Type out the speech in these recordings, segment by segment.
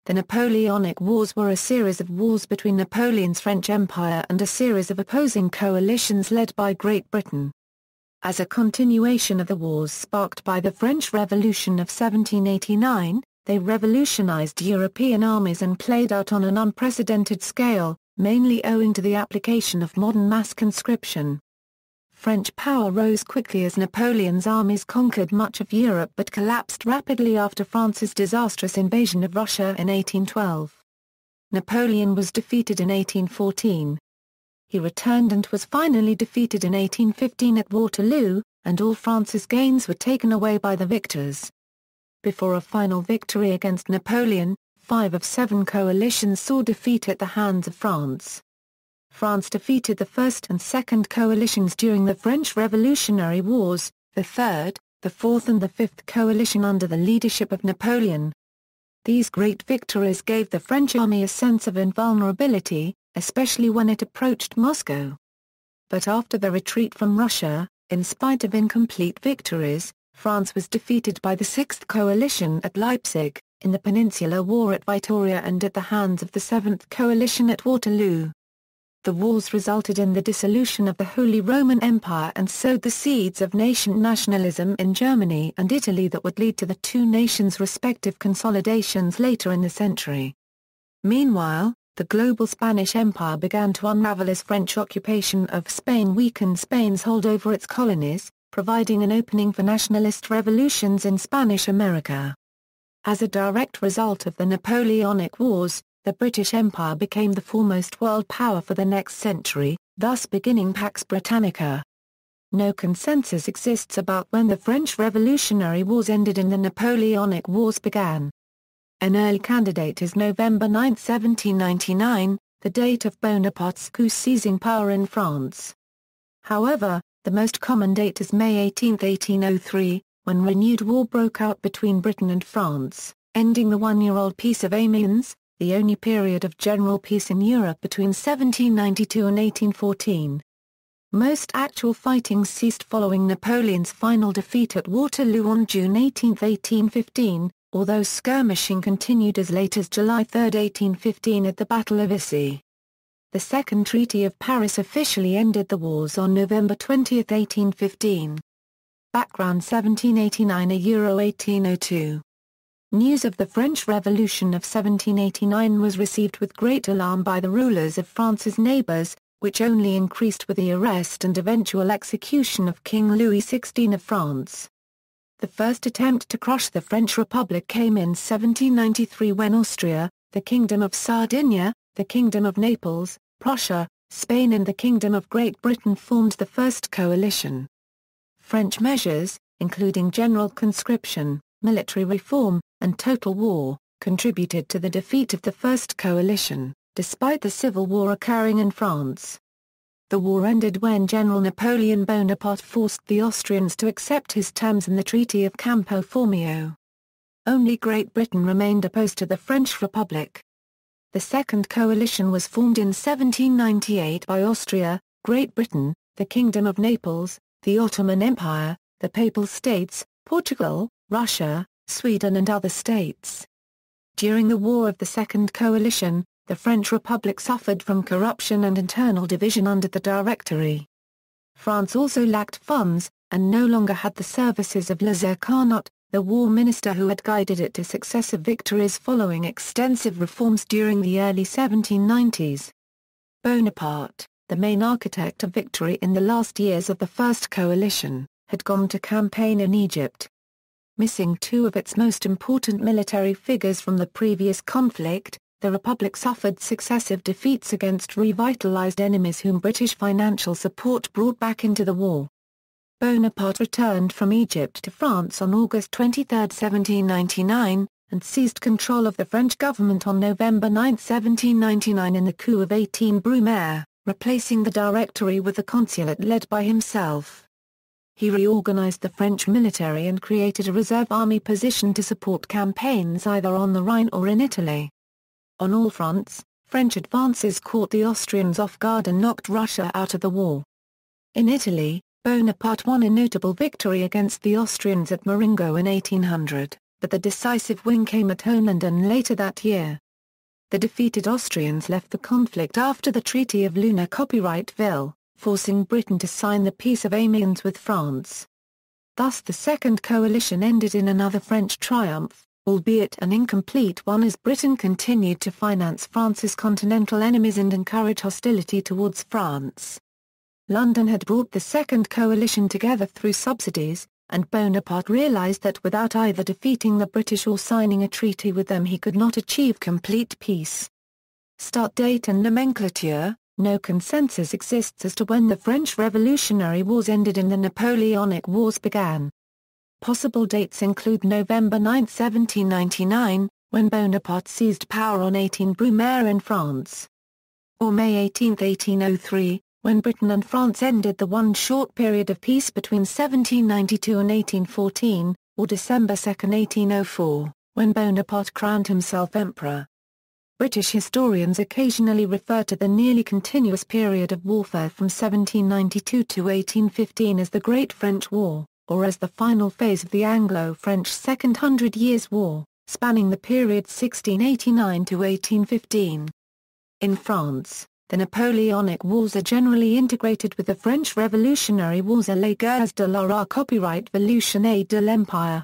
The Napoleonic Wars were a series of wars between Napoleon's French Empire and a series of opposing coalitions led by Great Britain. As a continuation of the wars sparked by the French Revolution of 1789, they revolutionized European armies and played out on an unprecedented scale, mainly owing to the application of modern mass conscription. French power rose quickly as Napoleon's armies conquered much of Europe but collapsed rapidly after France's disastrous invasion of Russia in 1812. Napoleon was defeated in 1814. He returned and was finally defeated in 1815 at Waterloo, and all France's gains were taken away by the victors. Before a final victory against Napoleon, 5 of 7 coalitions saw defeat at the hands of France. France defeated the First and Second Coalitions during the French Revolutionary Wars, the Third, the Fourth and the Fifth Coalition under the leadership of Napoleon. These great victories gave the French army a sense of invulnerability, especially when it approached Moscow. But after the retreat from Russia, in spite of incomplete victories, France was defeated by the Sixth Coalition at Leipzig, in the Peninsular War at Vitoria and at the hands of the Seventh Coalition at Waterloo. The wars resulted in the dissolution of the Holy Roman Empire and sowed the seeds of nation nationalism in Germany and Italy that would lead to the two nations' respective consolidations later in the century. Meanwhile, the global Spanish Empire began to unravel as French occupation of Spain weakened Spain's hold over its colonies, providing an opening for nationalist revolutions in Spanish America. As a direct result of the Napoleonic Wars, the British Empire became the foremost world power for the next century, thus beginning Pax Britannica. No consensus exists about when the French Revolutionary Wars ended and the Napoleonic Wars began. An early candidate is November 9, 1799, the date of Bonaparte's coup seizing power in France. However, the most common date is May 18, 1803, when renewed war broke out between Britain and France, ending the one-year-old Peace of Amiens, the only period of general peace in Europe between 1792 and 1814. Most actual fighting ceased following Napoleon's final defeat at Waterloo on June 18, 1815, although skirmishing continued as late as July 3, 1815 at the Battle of Issy. The Second Treaty of Paris officially ended the wars on November 20, 1815. Background 1789–1802. News of the French Revolution of 1789 was received with great alarm by the rulers of France's neighbours, which only increased with the arrest and eventual execution of King Louis XVI of France. The first attempt to crush the French Republic came in 1793 when Austria, the Kingdom of Sardinia, the Kingdom of Naples, Prussia, Spain and the Kingdom of Great Britain formed the first coalition. French measures, including general conscription, military reform, and total war, contributed to the defeat of the First Coalition, despite the civil war occurring in France. The war ended when General Napoleon Bonaparte forced the Austrians to accept his terms in the Treaty of Campo Formio. Only Great Britain remained opposed to the French Republic. The Second Coalition was formed in 1798 by Austria, Great Britain, the Kingdom of Naples, the Ottoman Empire, the Papal States, Portugal, Russia, Sweden and other states. During the War of the Second Coalition, the French Republic suffered from corruption and internal division under the Directory. France also lacked funds, and no longer had the services of Les Carnot, the war minister who had guided it to successive victories following extensive reforms during the early 1790s. Bonaparte, the main architect of victory in the last years of the First Coalition, had gone to campaign in Egypt. Missing two of its most important military figures from the previous conflict, the Republic suffered successive defeats against revitalized enemies whom British financial support brought back into the war. Bonaparte returned from Egypt to France on August 23, 1799, and seized control of the French government on November 9, 1799 in the coup of 18 Brumaire, replacing the Directory with the consulate led by himself. He reorganized the French military and created a reserve army position to support campaigns either on the Rhine or in Italy. On all fronts, French advances caught the Austrians off guard and knocked Russia out of the war. In Italy, Bonaparte won a notable victory against the Austrians at Marengo in 1800. but the decisive win came at Hohenlinden later that year. The defeated Austrians left the conflict after the Treaty of Luna-Copyrightville, forcing Britain to sign the Peace of Amiens with France. Thus the Second Coalition ended in another French triumph, albeit an incomplete one, as Britain continued to finance France's continental enemies and encourage hostility towards France. London had brought the Second Coalition together through subsidies, and Bonaparte realized that without either defeating the British or signing a treaty with them he could not achieve complete peace. Start date and nomenclature. No consensus exists as to when the French Revolutionary Wars ended and the Napoleonic Wars began. Possible dates include November 9, 1799, when Bonaparte seized power on 18 Brumaire in France. Or May 18, 1803, when Britain and France ended the one short period of peace between 1792 and 1814, or December 2, 1804, when Bonaparte crowned himself emperor. British historians occasionally refer to the nearly continuous period of warfare from 1792 to 1815 as the Great French War, or as the final phase of the Anglo-French Second Hundred Years' War, spanning the period 1689 to 1815. In France, the Napoleonic Wars are generally integrated with the French Revolutionary Wars, les guerres de la copyright revolution et de l'empire.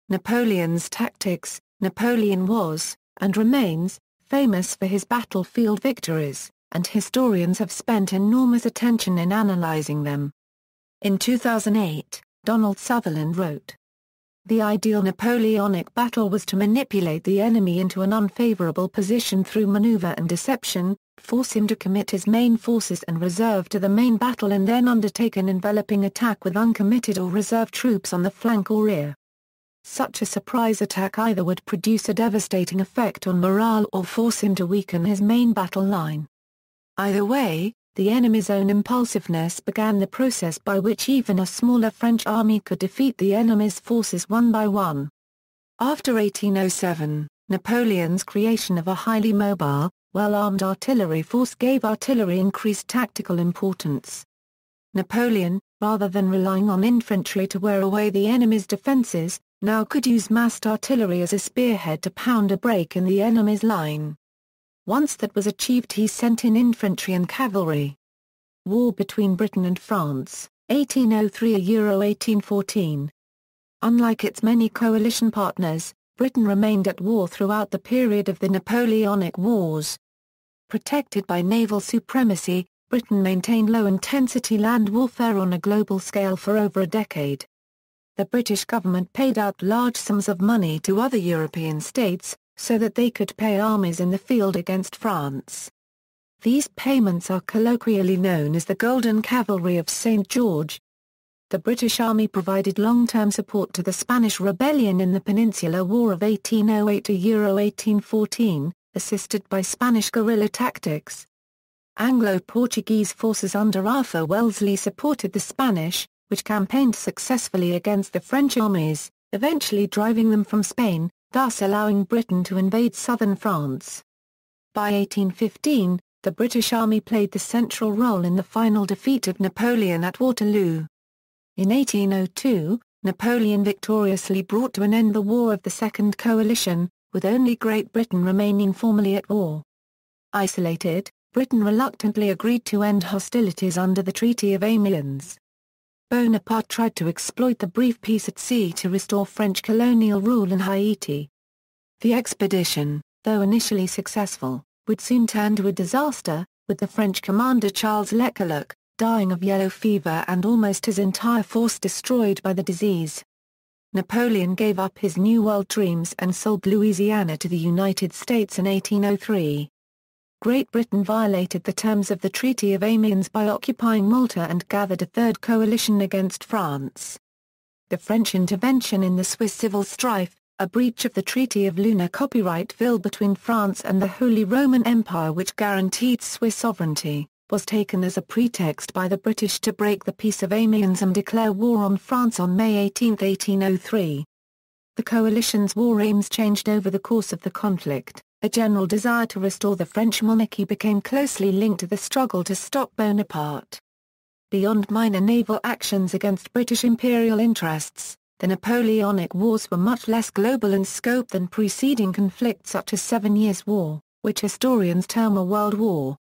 Napoleon's tactics. Napoleon was, and remains, famous for his battlefield victories, and historians have spent enormous attention in analyzing them. In 2008, Donald Sutherland wrote, "The ideal Napoleonic battle was to manipulate the enemy into an unfavorable position through maneuver and deception, force him to commit his main forces and reserve to the main battle, and then undertake an enveloping attack with uncommitted or reserve troops on the flank or rear. Such a surprise attack either would produce a devastating effect on morale or force him to weaken his main battle line. Either way, the enemy's own impulsiveness began the process by which even a smaller French army could defeat the enemy's forces one by one." After 1807, Napoleon's creation of a highly mobile, well-armed artillery force gave artillery increased tactical importance. Napoleon, rather than relying on infantry to wear away the enemy's defenses, now could use massed artillery as a spearhead to pound a break in the enemy's line. Once that was achieved, he sent in infantry and cavalry. War between Britain and France, 1803–1814. Unlike its many coalition partners, Britain remained at war throughout the period of the Napoleonic Wars. Protected by naval supremacy, Britain maintained low-intensity land warfare on a global scale for over a decade. The British government paid out large sums of money to other European states, so that they could pay armies in the field against France. These payments are colloquially known as the Golden Cavalry of St. George. The British Army provided long-term support to the Spanish rebellion in the Peninsular War of 1808–1814, assisted by Spanish guerrilla tactics. Anglo-Portuguese forces under Arthur Wellesley supported the Spanish, which campaigned successfully against the French armies, eventually driving them from Spain, thus allowing Britain to invade southern France. By 1815, the British Army played the central role in the final defeat of Napoleon at Waterloo. In 1802, Napoleon victoriously brought to an end the War of the Second Coalition, with only Great Britain remaining formally at war. Isolated, Britain reluctantly agreed to end hostilities under the Treaty of Amiens. Bonaparte tried to exploit the brief peace at sea to restore French colonial rule in Haiti. The expedition, though initially successful, would soon turn to a disaster, with the French commander Charles Leclerc dying of yellow fever and almost his entire force destroyed by the disease. Napoleon gave up his New World dreams and sold Louisiana to the United States in 1803. Great Britain violated the terms of the Treaty of Amiens by occupying Malta and gathered a third coalition against France. The French intervention in the Swiss civil strife, a breach of the Treaty of Luna-Copyrightville between France and the Holy Roman Empire which guaranteed Swiss sovereignty, was taken as a pretext by the British to break the Peace of Amiens and declare war on France on May 18, 1803. The coalition's war aims changed over the course of the conflict. A general desire to restore the French monarchy became closely linked to the struggle to stop Bonaparte. Beyond minor naval actions against British imperial interests, the Napoleonic Wars were much less global in scope than preceding conflicts such as 7 Years' War, which historians term a world war.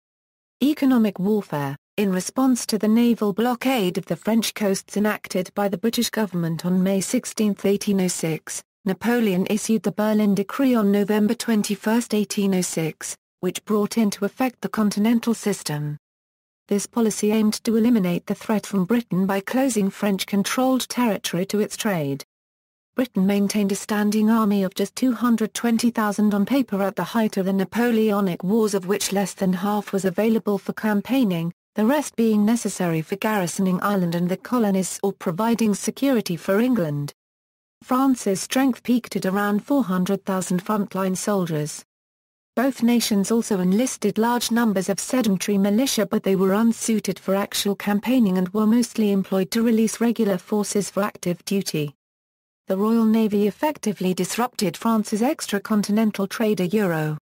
Economic warfare. In response to the naval blockade of the French coasts enacted by the British government on May 16, 1806, Napoleon issued the Berlin Decree on November 21, 1806, which brought into effect the continental system. This policy aimed to eliminate the threat from Britain by closing French-controlled territory to its trade. Britain maintained a standing army of just 220,000 on paper at the height of the Napoleonic Wars, of which less than half was available for campaigning, the rest being necessary for garrisoning Ireland and the colonies or providing security for England. France's strength peaked at around 400,000 frontline soldiers. Both nations also enlisted large numbers of sedentary militia, but they were unsuited for actual campaigning and were mostly employed to release regular forces for active duty. The Royal Navy effectively disrupted France's extra-continental trade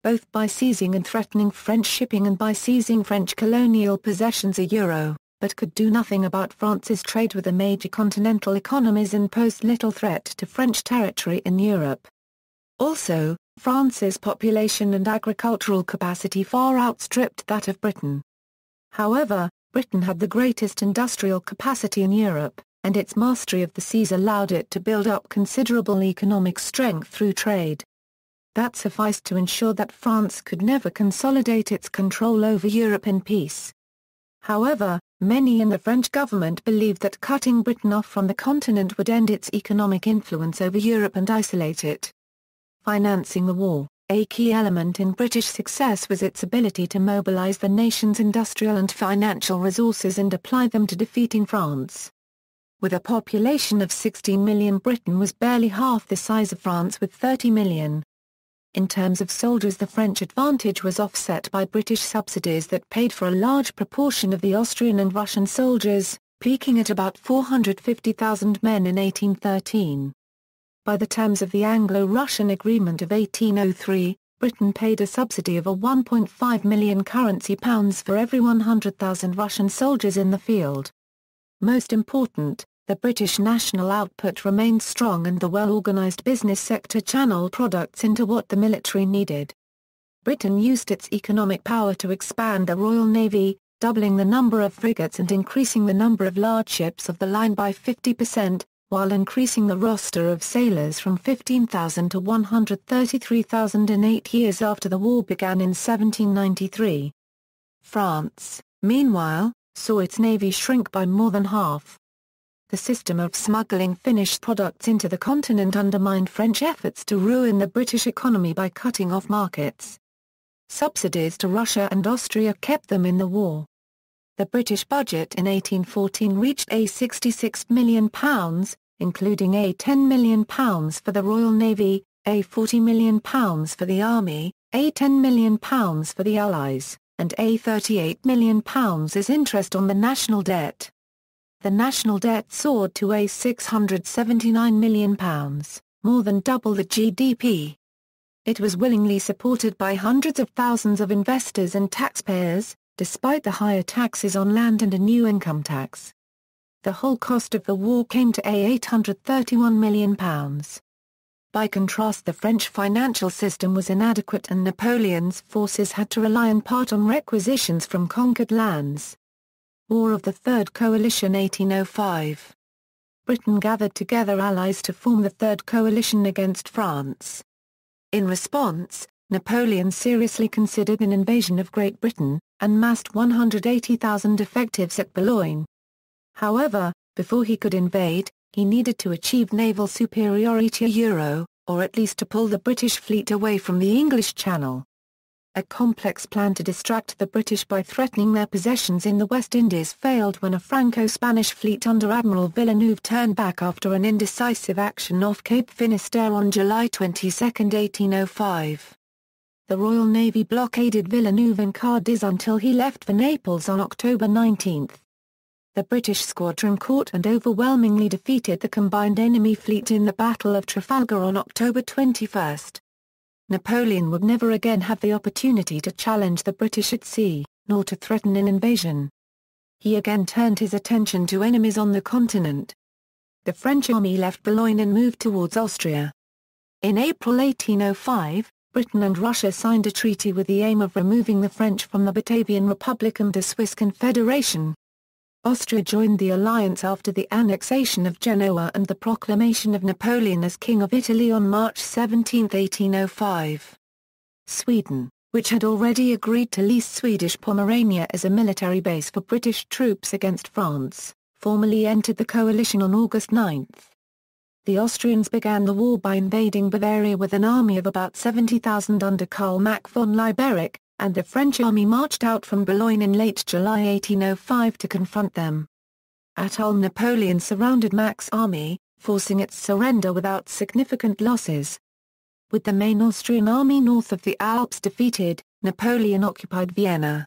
both by seizing and threatening French shipping and by seizing French colonial possessions but could do nothing about France's trade with the major continental economies and posed little threat to French territory in Europe. Also, France's population and agricultural capacity far outstripped that of Britain. However, Britain had the greatest industrial capacity in Europe, and its mastery of the seas allowed it to build up considerable economic strength through trade. That sufficed to ensure that France could never consolidate its control over Europe in peace. However, many in the French government believed that cutting Britain off from the continent would end its economic influence over Europe and isolate it. Financing the war. A key element in British success was its ability to mobilize the nation's industrial and financial resources and apply them to defeating France. With a population of 16 million, Britain was barely half the size of France with 30 million. In terms of soldiers, the French advantage was offset by British subsidies that paid for a large proportion of the Austrian and Russian soldiers, peaking at about 450,000 men in 1813. By the terms of the Anglo-Russian Agreement of 1803, Britain paid a subsidy of a 1.5 million currency pounds for every 100,000 Russian soldiers in the field. Most important, the British national output remained strong and the well-organized business sector channeled products into what the military needed. Britain used its economic power to expand the Royal Navy, doubling the number of frigates and increasing the number of large ships of the line by 50%, while increasing the roster of sailors from 15,000 to 133,000 in 8 years after the war began in 1793. France, meanwhile, saw its navy shrink by more than half. The system of smuggling finished products into the continent undermined French efforts to ruin the British economy by cutting off markets. Subsidies to Russia and Austria kept them in the war. The British budget in 1814 reached £66 million, including £10 million for the Royal Navy, £40 million for the Army, £10 million for the Allies, and £38 million as interest on the national debt. The national debt soared to £679 million, more than double the GDP. It was willingly supported by hundreds of thousands of investors and taxpayers, despite the higher taxes on land and a new income tax. The whole cost of the war came to £831 million. By contrast, the French financial system was inadequate and Napoleon's forces had to rely in part on requisitions from conquered lands. War of the Third Coalition 1805. Britain gathered together allies to form the Third Coalition against France. In response, Napoleon seriously considered an invasion of Great Britain, and massed 180,000 effectives at Boulogne. However, before he could invade, he needed to achieve naval superiority or at least to pull the British fleet away from the English Channel. A complex plan to distract the British by threatening their possessions in the West Indies failed when a Franco-Spanish fleet under Admiral Villeneuve turned back after an indecisive action off Cape Finisterre on July 22, 1805. The Royal Navy blockaded Villeneuve in Cadiz until he left for Naples on October 19. The British squadron caught and overwhelmingly defeated the combined enemy fleet in the Battle of Trafalgar on October 21. Napoleon would never again have the opportunity to challenge the British at sea, nor to threaten an invasion. He again turned his attention to enemies on the continent. the French army left Boulogne and moved towards Austria. In April 1805, Britain and Russia signed a treaty with the aim of removing the French from the Batavian Republic and the Swiss Confederation. Austria joined the alliance after the annexation of Genoa and the proclamation of Napoleon as King of Italy on March 17, 1805. Sweden, which had already agreed to lease Swedish Pomerania as a military base for British troops against France, formally entered the coalition on August 9. The Austrians began the war by invading Bavaria with an army of about 70,000 under Karl Mack von Liberic, and the French army marched out from Boulogne in late July 1805 to confront them. At Ulm, Napoleon surrounded Mack's army, forcing its surrender without significant losses. With the main Austrian army north of the Alps defeated, Napoleon occupied Vienna.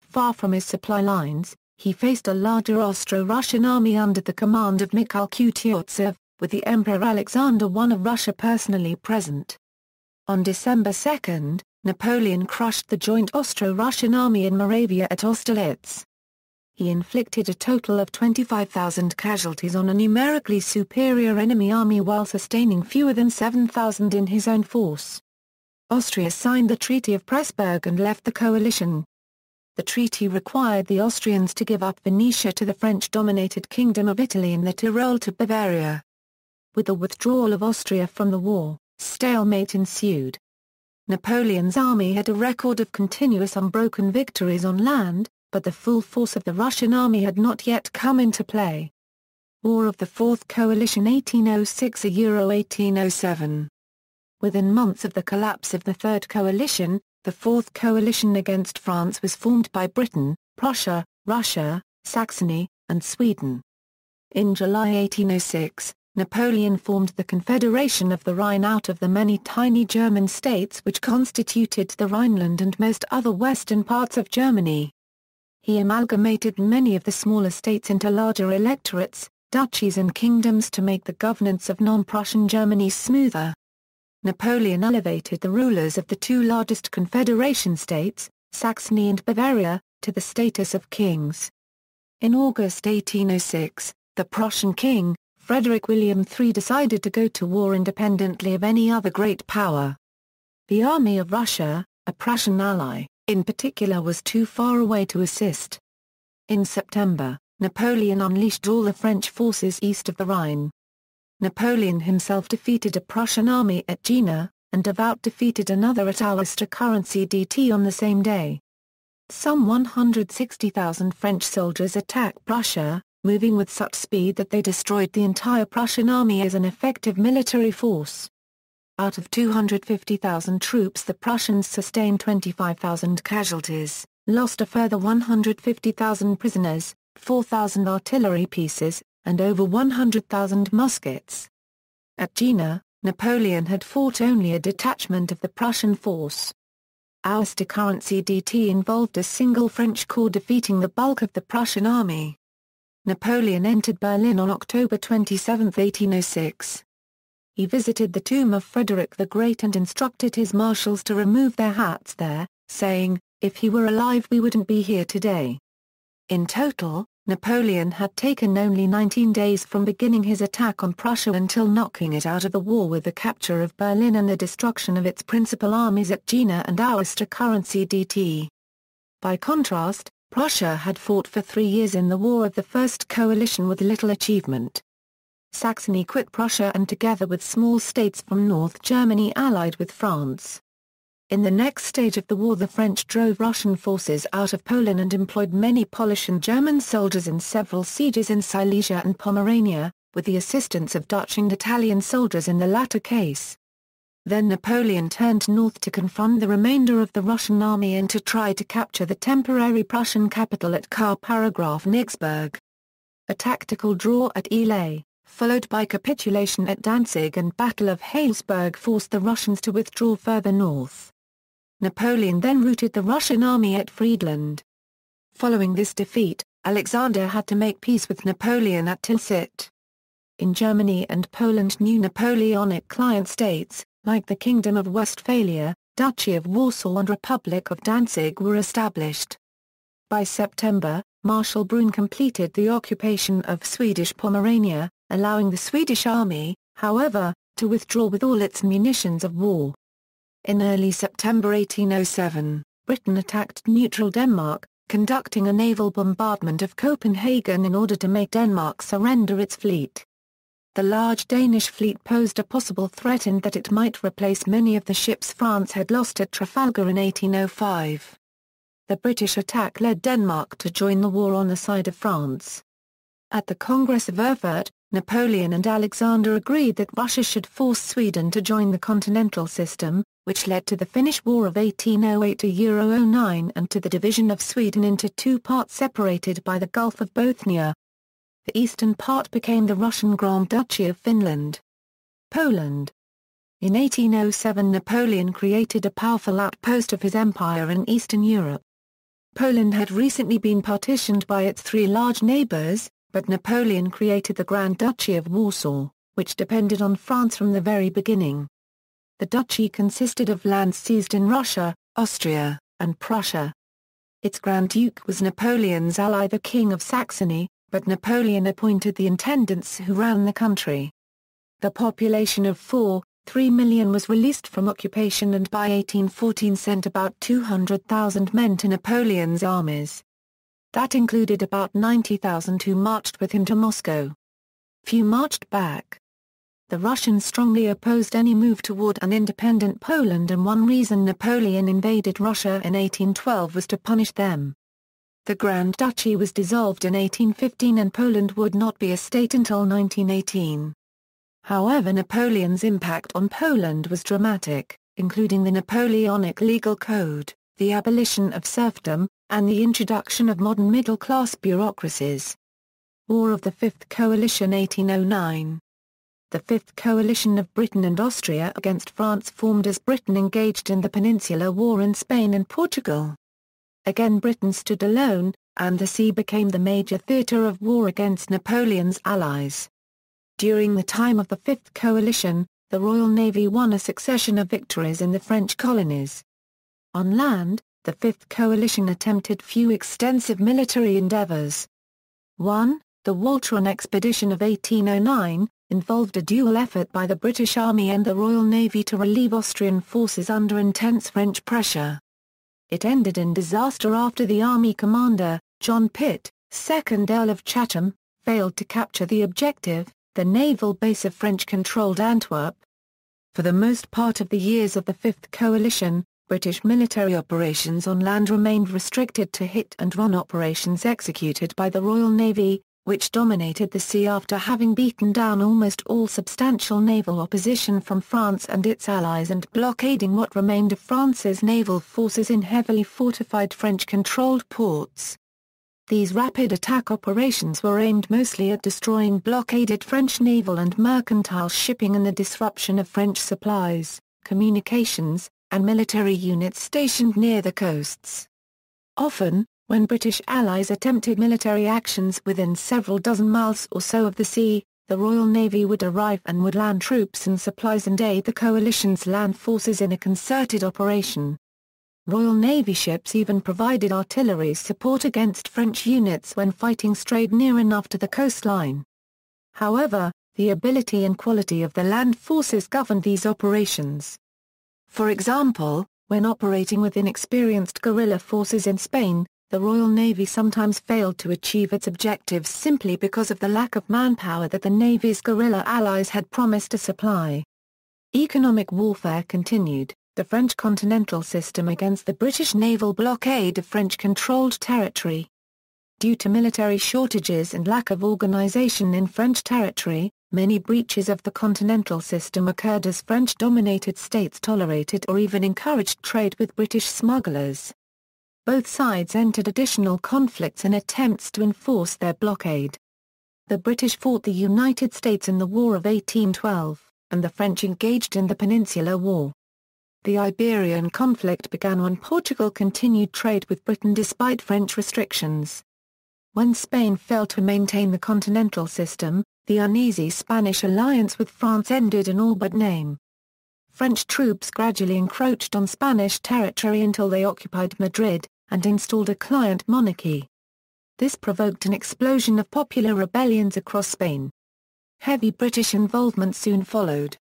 Far from his supply lines, he faced a larger Austro-Russian army under the command of Mikhail Kutuzov, with the Emperor Alexander I of Russia personally present. On December 2, Napoleon crushed the joint Austro-Russian army in Moravia at Austerlitz. He inflicted a total of 25,000 casualties on a numerically superior enemy army while sustaining fewer than 7,000 in his own force. Austria signed the Treaty of Pressburg and left the coalition. The treaty required the Austrians to give up Venetia to the French-dominated Kingdom of Italy and the Tyrol to Bavaria. With the withdrawal of Austria from the war, stalemate ensued. Napoleon's army had a record of continuous unbroken victories on land, but the full force of the Russian army had not yet come into play. War of the Fourth Coalition 1806–1807. Within months of the collapse of the Third Coalition, the Fourth Coalition against France was formed by Britain, Prussia, Russia, Saxony, and Sweden. In July 1806, Napoleon formed the Confederation of the Rhine out of the many tiny German states which constituted the Rhineland and most other western parts of Germany. He amalgamated many of the smaller states into larger electorates, duchies and kingdoms to make the governance of non-Prussian Germany smoother. Napoleon elevated the rulers of the two largest Confederation states, Saxony and Bavaria, to the status of kings. In August 1806, the Prussian king, Frederick William III, decided to go to war independently of any other great power. The army of Russia, a Prussian ally, in particular was too far away to assist. In September, Napoleon unleashed all the French forces east of the Rhine. Napoleon himself defeated a Prussian army at Jena, and defeated another at Austerlitz on the same day. Some 160,000 French soldiers attacked Prussia, moving with such speed that they destroyed the entire Prussian army as an effective military force. Out of 250,000 troops, the Prussians sustained 25,000 casualties, lost a further 150,000 prisoners, 4,000 artillery pieces, and over 100,000 muskets. At Jena, Napoleon had fought only a detachment of the Prussian force. Austerlitz involved a single French corps defeating the bulk of the Prussian army. Napoleon entered Berlin on October 27, 1806. He visited the tomb of Frederick the Great and instructed his marshals to remove their hats there, saying, "If he were alive we wouldn't be here today." In total, Napoleon had taken only 19 days from beginning his attack on Prussia until knocking it out of the war with the capture of Berlin and the destruction of its principal armies at Jena and Austerlitz. By contrast, Prussia had fought for 3 years in the War of the First Coalition with little achievement. Saxony quit Prussia and together with small states from North Germany allied with France. In the next stage of the war, the French drove Russian forces out of Poland and employed many Polish and German soldiers in several sieges in Silesia and Pomerania, with the assistance of Dutch and Italian soldiers in the latter case. Then Napoleon turned north to confront the remainder of the Russian army and to try to capture the temporary Prussian capital at Königsberg. A tactical draw at Eylau, followed by capitulation at Danzig and Battle of Heilsberg, forced the Russians to withdraw further north. Napoleon then routed the Russian army at Friedland. Following this defeat, Alexander had to make peace with Napoleon at Tilsit. In Germany and Poland, new Napoleonic client states, like the Kingdom of Westphalia, Duchy of Warsaw and Republic of Danzig, were established. By September, Marshal Brune completed the occupation of Swedish Pomerania, allowing the Swedish army, however, to withdraw with all its munitions of war. In early September 1807, Britain attacked neutral Denmark, conducting a naval bombardment of Copenhagen in order to make Denmark surrender its fleet. The large Danish fleet posed a possible threat in that it might replace many of the ships France had lost at Trafalgar in 1805. The British attack led Denmark to join the war on the side of France. At the Congress of Erfurt, Napoleon and Alexander agreed that Russia should force Sweden to join the continental system, which led to the Finnish War of 1808-09 and to the division of Sweden into two parts separated by the Gulf of Bothnia. The eastern part became the Russian Grand Duchy of Finland. Poland. In 1807 Napoleon created a powerful outpost of his empire in Eastern Europe. Poland had recently been partitioned by its three large neighbors, but Napoleon created the Grand Duchy of Warsaw, which depended on France from the very beginning. The duchy consisted of lands seized in Russia, Austria, and Prussia. Its Grand Duke was Napoleon's ally the King of Saxony, but Napoleon appointed the intendants who ran the country. The population of 4.3 million was released from occupation and by 1814 sent about 200,000 men to Napoleon's armies. That included about 90,000 who marched with him to Moscow. Few marched back. The Russians strongly opposed any move toward an independent Poland, and one reason Napoleon invaded Russia in 1812 was to punish them. The Grand Duchy was dissolved in 1815 and Poland would not be a state until 1918. However, Napoleon's impact on Poland was dramatic, including the Napoleonic legal code, the abolition of serfdom, and the introduction of modern middle-class bureaucracies. War of the Fifth Coalition 1809. The Fifth Coalition of Britain and Austria against France formed as Britain engaged in the Peninsular War in Spain and Portugal. Again Britain stood alone, and the sea became the major theatre of war against Napoleon's allies. During the time of the Fifth Coalition, the Royal Navy won a succession of victories in the French colonies. On land, the Fifth Coalition attempted few extensive military endeavors. 1. The Waterloo expedition of 1809, involved a dual effort by the British Army and the Royal Navy to relieve Austrian forces under intense French pressure. It ended in disaster after the Army commander, John Pitt, 2nd Earl of Chatham, failed to capture the objective, the naval base of French-controlled Antwerp. For the most part of the years of the Fifth Coalition, British military operations on land remained restricted to hit-and-run operations executed by the Royal Navy, which dominated the sea after having beaten down almost all substantial naval opposition from France and its allies and blockading what remained of France's naval forces in heavily fortified French-controlled ports. These rapid attack operations were aimed mostly at destroying blockaded French naval and mercantile shipping and the disruption of French supplies, communications, and military units stationed near the coasts. Often, when British allies attempted military actions within several dozen miles or so of the sea, the Royal Navy would arrive and would land troops and supplies and aid the coalition's land forces in a concerted operation. Royal Navy ships even provided artillery support against French units when fighting strayed near enough to the coastline. However, the ability and quality of the land forces governed these operations. For example, when operating with inexperienced guerrilla forces in Spain, the Royal Navy sometimes failed to achieve its objectives simply because of the lack of manpower that the Navy's guerrilla allies had promised to supply. Economic warfare continued, the French continental system against the British naval blockade of French-controlled territory. Due to military shortages and lack of organization in French territory, many breaches of the continental system occurred as French-dominated states tolerated or even encouraged trade with British smugglers. Both sides entered additional conflicts in attempts to enforce their blockade. The British fought the United States in the War of 1812, and the French engaged in the Peninsular War. The Iberian conflict began when Portugal continued trade with Britain despite French restrictions. When Spain failed to maintain the continental system, the uneasy Spanish alliance with France ended in all but name. French troops gradually encroached on Spanish territory until they occupied Madrid, and installed a client monarchy. This provoked an explosion of popular rebellions across Spain. Heavy British involvement soon followed.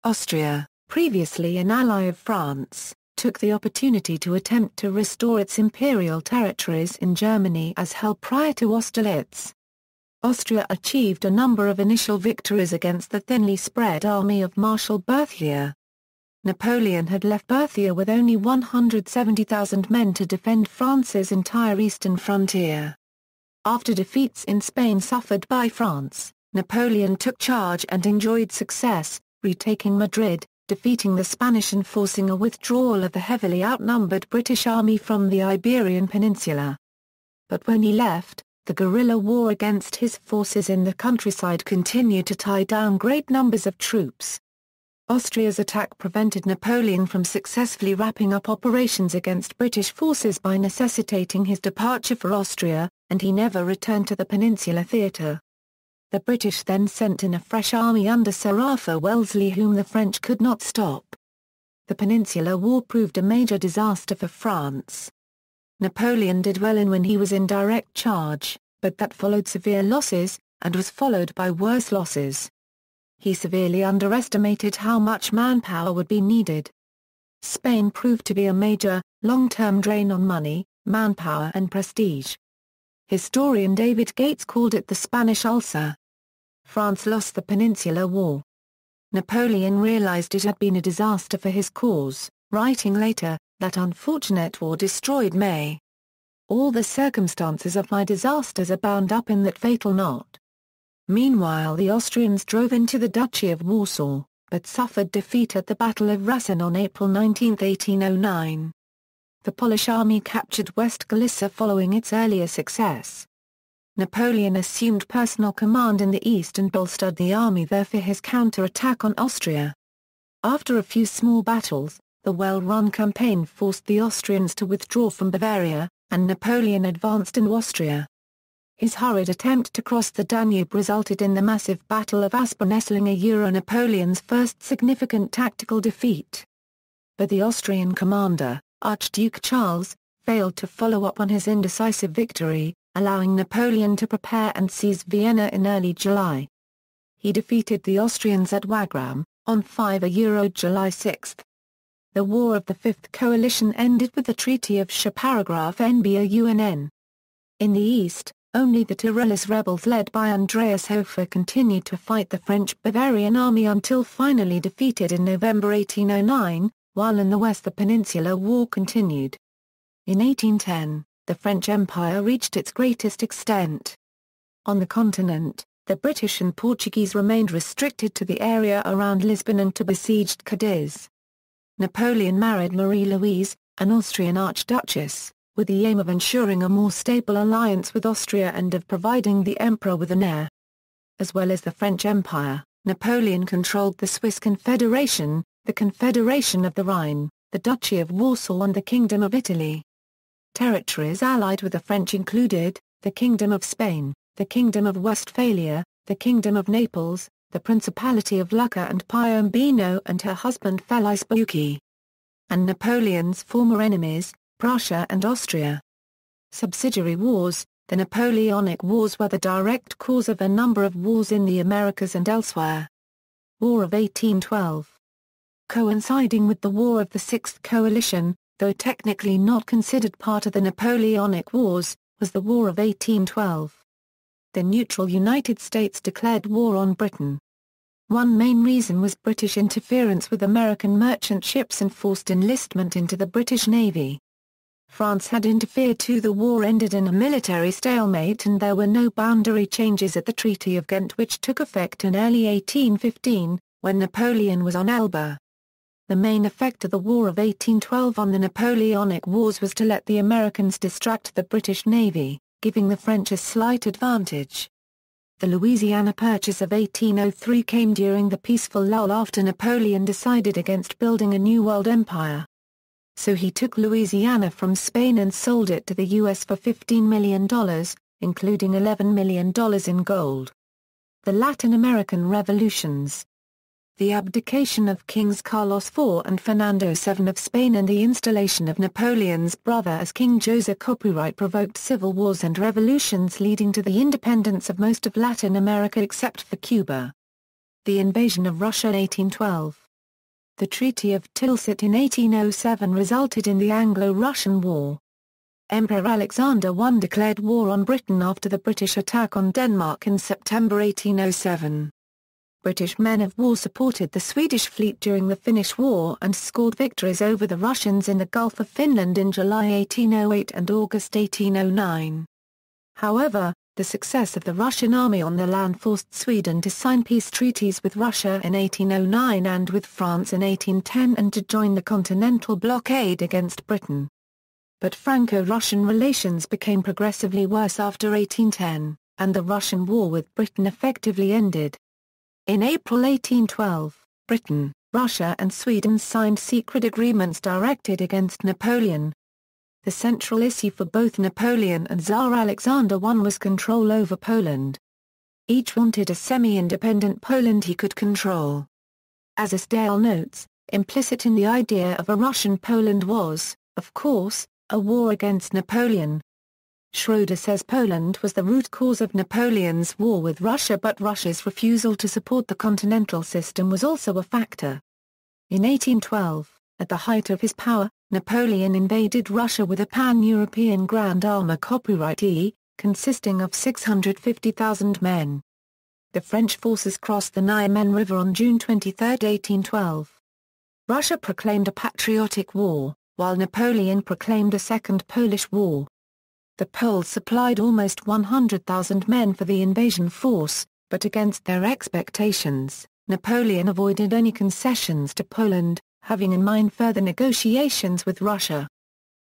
Austria, previously an ally of France, took the opportunity to attempt to restore its imperial territories in Germany as held prior to Austerlitz. Austria achieved a number of initial victories against the thinly spread army of Marshal Berthier. Napoleon had left Berthier with only 170,000 men to defend France's entire eastern frontier. After defeats in Spain suffered by France, Napoleon took charge and enjoyed success, retaking Madrid, defeating the Spanish and forcing a withdrawal of the heavily outnumbered British army from the Iberian Peninsula. But when he left, the guerrilla war against his forces in the countryside continued to tie down great numbers of troops. Austria's attack prevented Napoleon from successfully wrapping up operations against British forces by necessitating his departure for Austria, and he never returned to the Peninsular theatre. The British then sent in a fresh army under Sir Arthur Wellesley whom the French could not stop. The Peninsular War proved a major disaster for France. Napoleon did well when he was in direct charge, but that followed severe losses, and was followed by worse losses. He severely underestimated how much manpower would be needed. Spain proved to be a major, long-term drain on money, manpower and prestige. Historian David Gates called it the Spanish ulcer. France lost the Peninsular War. Napoleon realized it had been a disaster for his cause, writing later, "That unfortunate war destroyed me. All the circumstances of my disasters are bound up in that fatal knot." Meanwhile the Austrians drove into the Duchy of Warsaw, but suffered defeat at the Battle of Rasen on April 19, 1809. The Polish army captured West Galicia following its earlier success. Napoleon assumed personal command in the east and bolstered the army there for his counter-attack on Austria. After a few small battles, the well-run campaign forced the Austrians to withdraw from Bavaria, and Napoleon advanced into Austria. His hurried attempt to cross the Danube resulted in the massive Battle of Aspern-Essling, Napoleon's first significant tactical defeat. But the Austrian commander, Archduke Charles, failed to follow up on his indecisive victory, allowing Napoleon to prepare and seize Vienna in early July. He defeated the Austrians at Wagram, on 5 July 6. The War of the Fifth Coalition ended with the Treaty of Nbaunn. In the east, only the Tyrolese rebels led by Andreas Hofer continued to fight the French Bavarian army until finally defeated in November 1809, while in the west the Peninsular War continued. In 1810, the French Empire reached its greatest extent. On the continent, the British and Portuguese remained restricted to the area around Lisbon and to besieged Cadiz. Napoleon married Marie-Louise, an Austrian archduchess, with the aim of ensuring a more stable alliance with Austria and of providing the emperor with an heir. As well as the French Empire, Napoleon controlled the Swiss Confederation, the Confederation of the Rhine, the Duchy of Warsaw and the Kingdom of Italy. Territories allied with the French included, the Kingdom of Spain, the Kingdom of Westphalia, the Kingdom of Naples, the Principality of Lucca and Piombino and her husband Felice Bucchi. And Napoleon's former enemies, Prussia and Austria. Subsidiary wars. The Napoleonic Wars were the direct cause of a number of wars in the Americas and elsewhere. War of 1812. Coinciding with the War of the Sixth Coalition, though technically not considered part of the Napoleonic Wars, was the War of 1812. The neutral United States declared war on Britain. One main reason was British interference with American merchant ships and forced enlistment into the British Navy. France had interfered too. The war ended in a military stalemate and there were no boundary changes at the Treaty of Ghent, which took effect in early 1815, when Napoleon was on Elba. The main effect of the War of 1812 on the Napoleonic Wars was to let the Americans distract the British Navy, giving the French a slight advantage. The Louisiana Purchase of 1803 came during the peaceful lull after Napoleon decided against building a new world empire. So he took Louisiana from Spain and sold it to the U.S. for $15 million, including $11 million in gold. The Latin American revolutions. the abdication of Kings Carlos IV and Fernando VII of Spain and the installation of Napoleon's brother as King José provoked civil wars and revolutions leading to the independence of most of Latin America except for Cuba. The invasion of Russia in 1812. The Treaty of Tilsit in 1807 resulted in the Anglo-Russian War. Emperor Alexander I declared war on Britain after the British attack on Denmark in September 1807. British men of war supported the Swedish fleet during the Finnish War and scored victories over the Russians in the Gulf of Finland in July 1808 and August 1809. However, the success of the Russian army on the land forced Sweden to sign peace treaties with Russia in 1809 and with France in 1810 and to join the Continental Blockade against Britain. But Franco-Russian relations became progressively worse after 1810, and the Russian war with Britain effectively ended. In April 1812, Britain, Russia and Sweden signed secret agreements directed against Napoleon. The central issue for both Napoleon and Tsar Alexander I was control over Poland. Each wanted a semi-independent Poland he could control. As Eylau notes, implicit in the idea of a Russian Poland was, of course, a war against Napoleon. Schroeder says Poland was the root cause of Napoleon's war with Russia, but Russia's refusal to support the continental system was also a factor. In 1812, at the height of his power, Napoleon invaded Russia with a pan-European Grand Army Copyright consisting of 650,000 men. The French forces crossed the Niemen River on June 23, 1812. Russia proclaimed a patriotic war, while Napoleon proclaimed a Second Polish War. The Poles supplied almost 100,000 men for the invasion force, but against their expectations, Napoleon avoided any concessions to Poland, having in mind further negotiations with Russia.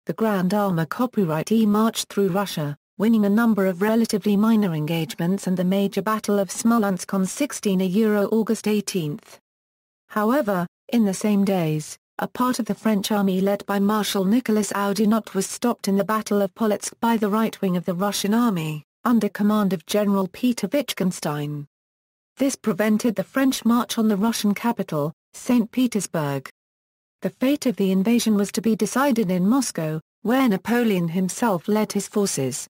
The Grand Army Copyright marched through Russia, winning a number of relatively minor engagements and the major Battle of Smolensk on August 18. However, in the same days, a part of the French army led by Marshal Nicolas Oudinot was stopped in the Battle of Polotsk by the right wing of the Russian army, under command of General Peter Wittgenstein. This prevented the French march on the Russian capital, St. Petersburg. The fate of the invasion was to be decided in Moscow, where Napoleon himself led his forces.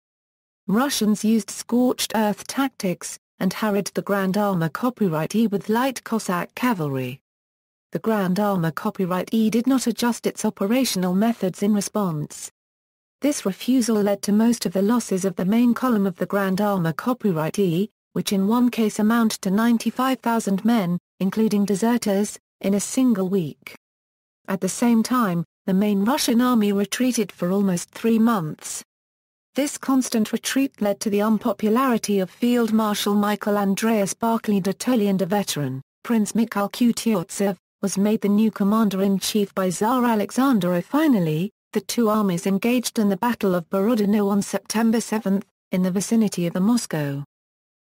Russians used scorched earth tactics, and harried the Grand Army Copyright with light Cossack cavalry. The Grand Army Copyright did not adjust its operational methods in response. This refusal led to most of the losses of the main column of the Grand Army Copyright, which in one case amounted to 95,000 men, including deserters, in a single week. At the same time, the main Russian army retreated for almost 3 months. This constant retreat led to the unpopularity of Field Marshal Michael Andreas Barclay de Tolly, and a veteran, Prince Mikhail Kutuzov, was made the new commander-in-chief by Tsar Alexander I. Finally, the two armies engaged in the Battle of Borodino on September 7, in the vicinity of Moscow.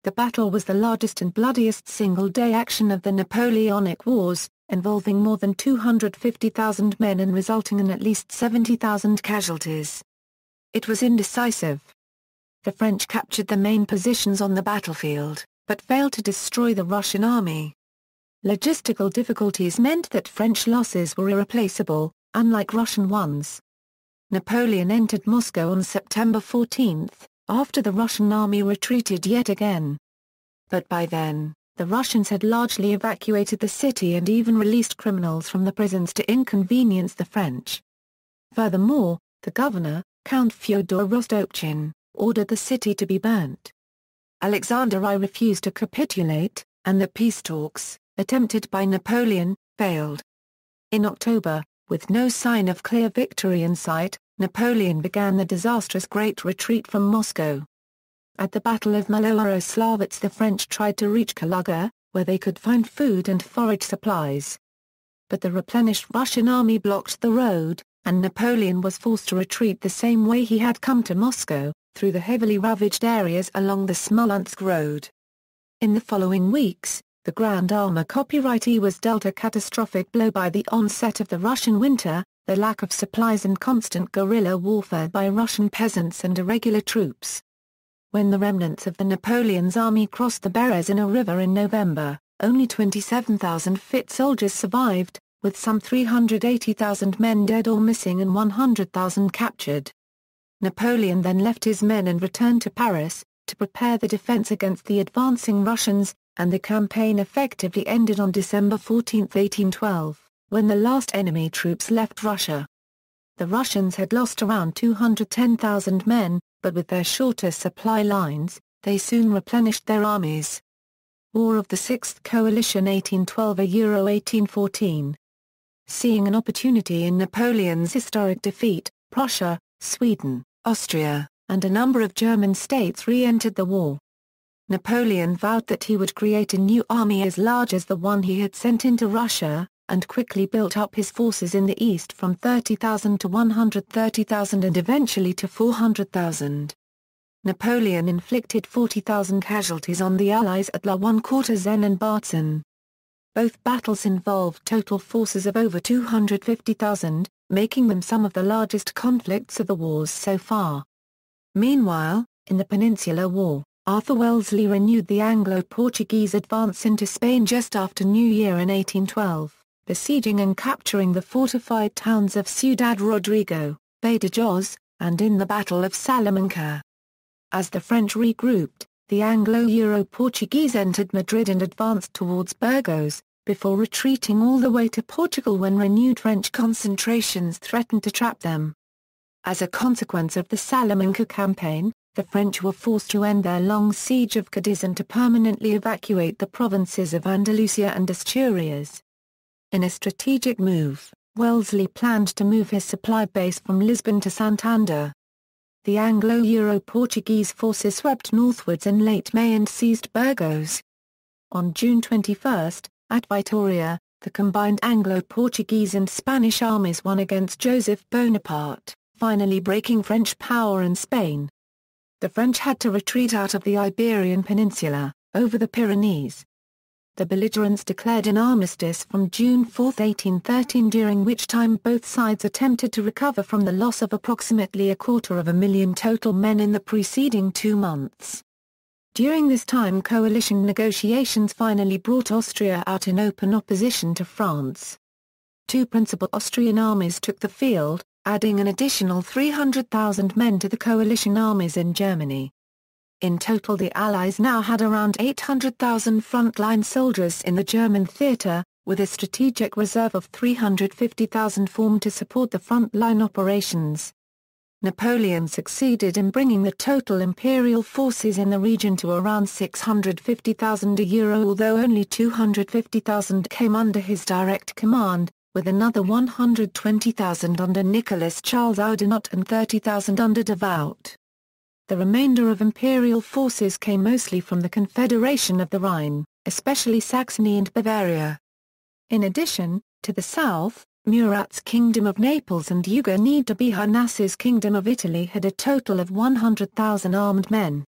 The battle was the largest and bloodiest single-day action of the Napoleonic Wars, involving more than 250,000 men and resulting in at least 70,000 casualties. It was indecisive. The French captured the main positions on the battlefield, but failed to destroy the Russian army. Logistical difficulties meant that French losses were irreplaceable, unlike Russian ones. Napoleon entered Moscow on September 14, after the Russian army retreated yet again. But by then, the Russians had largely evacuated the city and even released criminals from the prisons to inconvenience the French. Furthermore, the governor, Count Fyodor Rostopchin, ordered the city to be burnt. Alexander I refused to capitulate, and the peace talks, attempted by Napoleon, failed. In October, with no sign of clear victory in sight, Napoleon began the disastrous Great Retreat from Moscow. At the Battle of Maloaroslavets, the French tried to reach Kaluga, where they could find food and forage supplies. But the replenished Russian army blocked the road, and Napoleon was forced to retreat the same way he had come to Moscow, through the heavily ravaged areas along the Smolensk road. In the following weeks, the Grand Army Copyright was dealt a catastrophic blow by the onset of the Russian winter, the lack of supplies and constant guerrilla warfare by Russian peasants and irregular troops. When the remnants of the Napoleon's army crossed the Berezina River in November, only 27,000 fit soldiers survived, with some 380,000 men dead or missing and 100,000 captured. Napoleon then left his men and returned to Paris, to prepare the defense against the advancing Russians, and the campaign effectively ended on December 14, 1812, when the last enemy troops left Russia. The Russians had lost around 210,000 men, but with their shorter supply lines, they soon replenished their armies. War of the Sixth Coalition 1812–1814. Seeing an opportunity in Napoleon's historic defeat, Prussia, Sweden, Austria, and a number of German states re-entered the war. Napoleon vowed that he would create a new army as large as the one he had sent into Russia, and quickly built up his forces in the east from 30,000 to 130,000 and eventually to 400,000. Napoleon inflicted 40,000 casualties on the Allies at La One-Quarterzen and Bautzen. Both battles involved total forces of over 250,000, making them some of the largest conflicts of the wars so far. Meanwhile, in the Peninsular War, Arthur Wellesley renewed the Anglo-Portuguese advance into Spain just after New Year in 1812, besieging and capturing the fortified towns of Ciudad Rodrigo, Badajoz, and in the Battle of Salamanca. As the French regrouped, the Anglo-Euro-Portuguese entered Madrid and advanced towards Burgos, before retreating all the way to Portugal when renewed French concentrations threatened to trap them. As a consequence of the Salamanca campaign, the French were forced to end their long siege of Cadiz and to permanently evacuate the provinces of Andalusia and Asturias. In a strategic move, Wellesley planned to move his supply base from Lisbon to Santander. The Anglo-Euro-Portuguese forces swept northwards in late May and seized Burgos. On June 21, at Vitoria, the combined Anglo-Portuguese and Spanish armies won against Joseph Bonaparte, finally breaking French power in Spain. The French had to retreat out of the Iberian Peninsula, over the Pyrenees. The belligerents declared an armistice from June 4, 1813, during which time both sides attempted to recover from the loss of approximately 250,000 total men in the preceding 2 months. During this time coalition negotiations finally brought Austria out in open opposition to France. 2 principal Austrian armies took the field, adding an additional 300,000 men to the coalition armies in Germany. In total the Allies now had around 800,000 front-line soldiers in the German theatre, with a strategic reserve of 350,000 formed to support the front-line operations. Napoleon succeeded in bringing the total imperial forces in the region to around 650,000 although only 250,000 came under his direct command, with another 120,000 under Nicolas Charles Oudinot and 30,000 under de Vout. The remainder of imperial forces came mostly from the Confederation of the Rhine, especially Saxony and Bavaria. In addition, to the south, Murat's Kingdom of Naples and Eugenio de Beauharnas's Kingdom of Italy had a total of 100,000 armed men.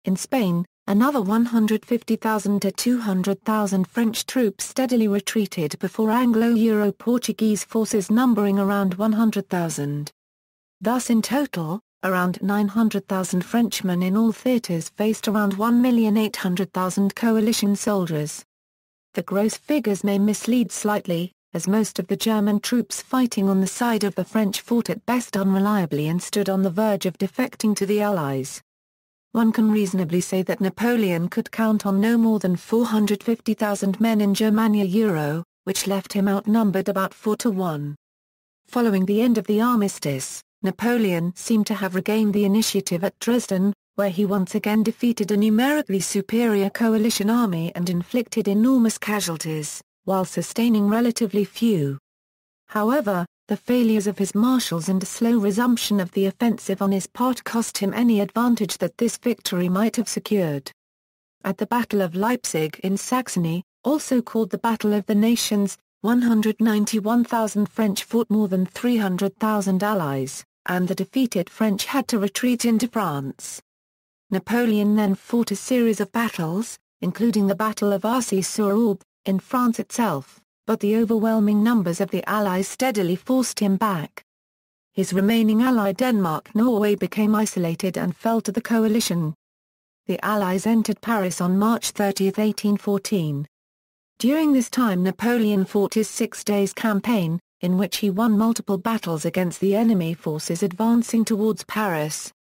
In Spain, another 150,000 to 200,000 French troops steadily retreated before Anglo-Euro-Portuguese forces numbering around 100,000. Thus in total, around 900,000 Frenchmen in all theatres faced around 1,800,000 coalition soldiers. The gross figures may mislead slightly, as most of the German troops fighting on the side of the French fought at best unreliably and stood on the verge of defecting to the Allies. One can reasonably say that Napoleon could count on no more than 450,000 men in Germania Euro, which left him outnumbered about 4-1. Following the end of the armistice, Napoleon seemed to have regained the initiative at Dresden, where he once again defeated a numerically superior coalition army and inflicted enormous casualties, while sustaining relatively few. However, the failures of his marshals and a slow resumption of the offensive on his part cost him any advantage that this victory might have secured. At the Battle of Leipzig in Saxony, also called the Battle of the Nations, 191,000 French fought more than 300,000 Allies, and the defeated French had to retreat into France. Napoleon then fought a series of battles, including the Battle of Arcis-sur-Aube, in France itself, but the overwhelming numbers of the Allies steadily forced him back. His remaining ally Denmark-Norway became isolated and fell to the coalition. The Allies entered Paris on March 30, 1814. During this time Napoleon fought his 6 days campaign, in which he won multiple battles against the enemy forces advancing towards Paris.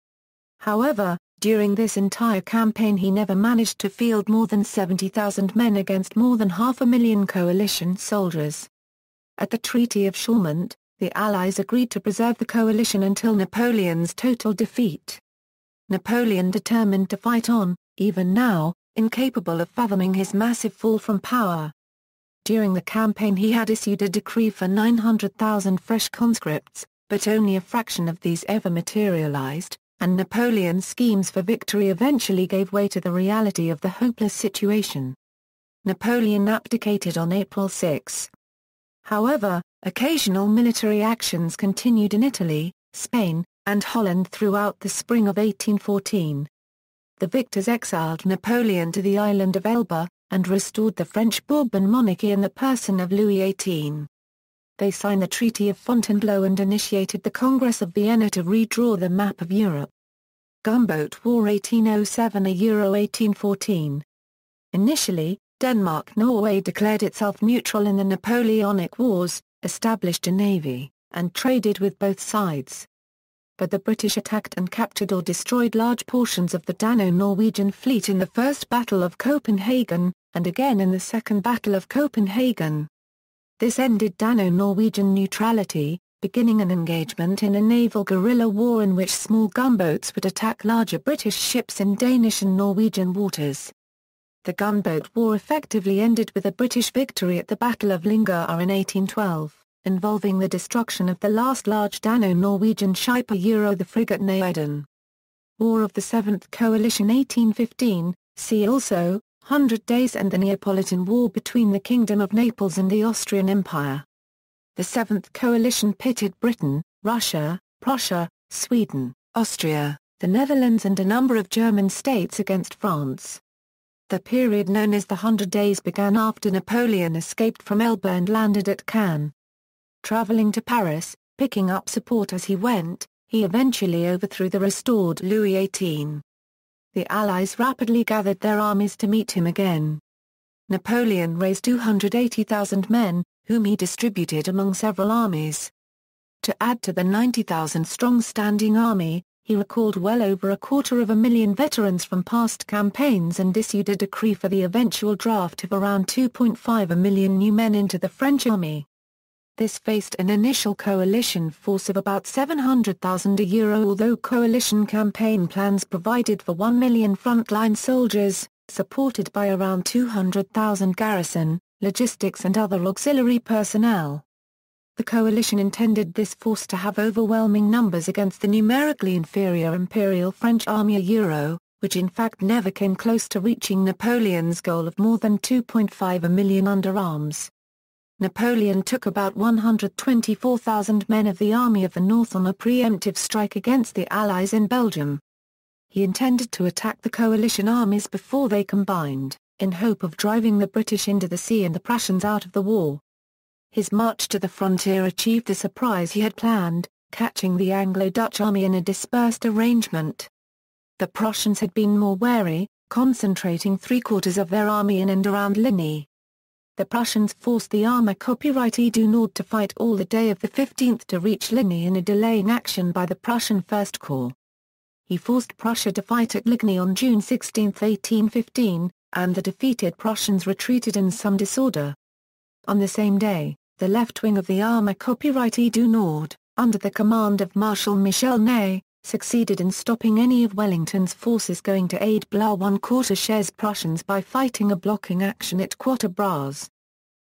However, during this entire campaign he never managed to field more than 70,000 men against more than 500,000 coalition soldiers. At the Treaty of Chaumont, the Allies agreed to preserve the coalition until Napoleon's total defeat. Napoleon determined to fight on, even now, incapable of fathoming his massive fall from power. During the campaign he had issued a decree for 900,000 fresh conscripts, but only a fraction of these ever materialized, and Napoleon's schemes for victory eventually gave way to the reality of the hopeless situation. Napoleon abdicated on April 6. However, occasional military actions continued in Italy, Spain, and Holland throughout the spring of 1814. The victors exiled Napoleon to the island of Elba, and restored the French Bourbon monarchy in the person of Louis XVIII. They signed the Treaty of Fontainebleau and initiated the Congress of Vienna to redraw the map of Europe. Gunboat War 1807–1814. Initially, Denmark-Norway declared itself neutral in the Napoleonic Wars, established a navy, and traded with both sides. But the British attacked and captured or destroyed large portions of the Dano-Norwegian fleet in the First Battle of Copenhagen, and again in the Second Battle of Copenhagen. This ended Dano-Norwegian neutrality, beginning an engagement in a naval guerrilla war in which small gunboats would attack larger British ships in Danish and Norwegian waters. The gunboat war effectively ended with a British victory at the Battle of Lingear in 1812. Involving the destruction of the last large Dano-Norwegian ship the frigate Napoleon. War of the Seventh Coalition 1815, see also, 100 Days and the Neapolitan War between the Kingdom of Naples and the Austrian Empire. The Seventh Coalition pitted Britain, Russia, Prussia, Sweden, Austria, the Netherlands and a number of German states against France. The period known as the 100 Days began after Napoleon escaped from Elba and landed at Cannes. Traveling to Paris, picking up support as he went, he eventually overthrew the restored Louis XVIII. The Allies rapidly gathered their armies to meet him again. Napoleon raised 280,000 men, whom he distributed among several armies. To add to the 90,000-strong standing army, he recalled well over 250,000 veterans from past campaigns and issued a decree for the eventual draft of around 2.5 million new men into the French army. This faced an initial coalition force of about 700,000 although coalition campaign plans provided for 1 million frontline soldiers, supported by around 200,000 garrison, logistics and other auxiliary personnel. The coalition intended this force to have overwhelming numbers against the numerically inferior Imperial French army which in fact never came close to reaching Napoleon's goal of more than 2.5 million under arms. Napoleon took about 124,000 men of the Army of the North on a preemptive strike against the Allies in Belgium. He intended to attack the coalition armies before they combined, in hope of driving the British into the sea and the Prussians out of the war. His march to the frontier achieved the surprise he had planned, catching the Anglo-Dutch army in a dispersed arrangement. The Prussians had been more wary, concentrating three-quarters of their army in and around Ligny. The Prussians forced the Army Coopérative du Nord to fight all the day of the 15th to reach Ligny in a delaying action by the Prussian First Corps. He forced Prussia to fight at Ligny on June 16, 1815, and the defeated Prussians retreated in some disorder. On the same day, the left wing of the Army Coopérative du Nord, under the command of Marshal Michel Ney, succeeded in stopping any of Wellington's forces going to aid Blois I-Quartercha's Prussians by fighting a blocking action at Quatre Bras.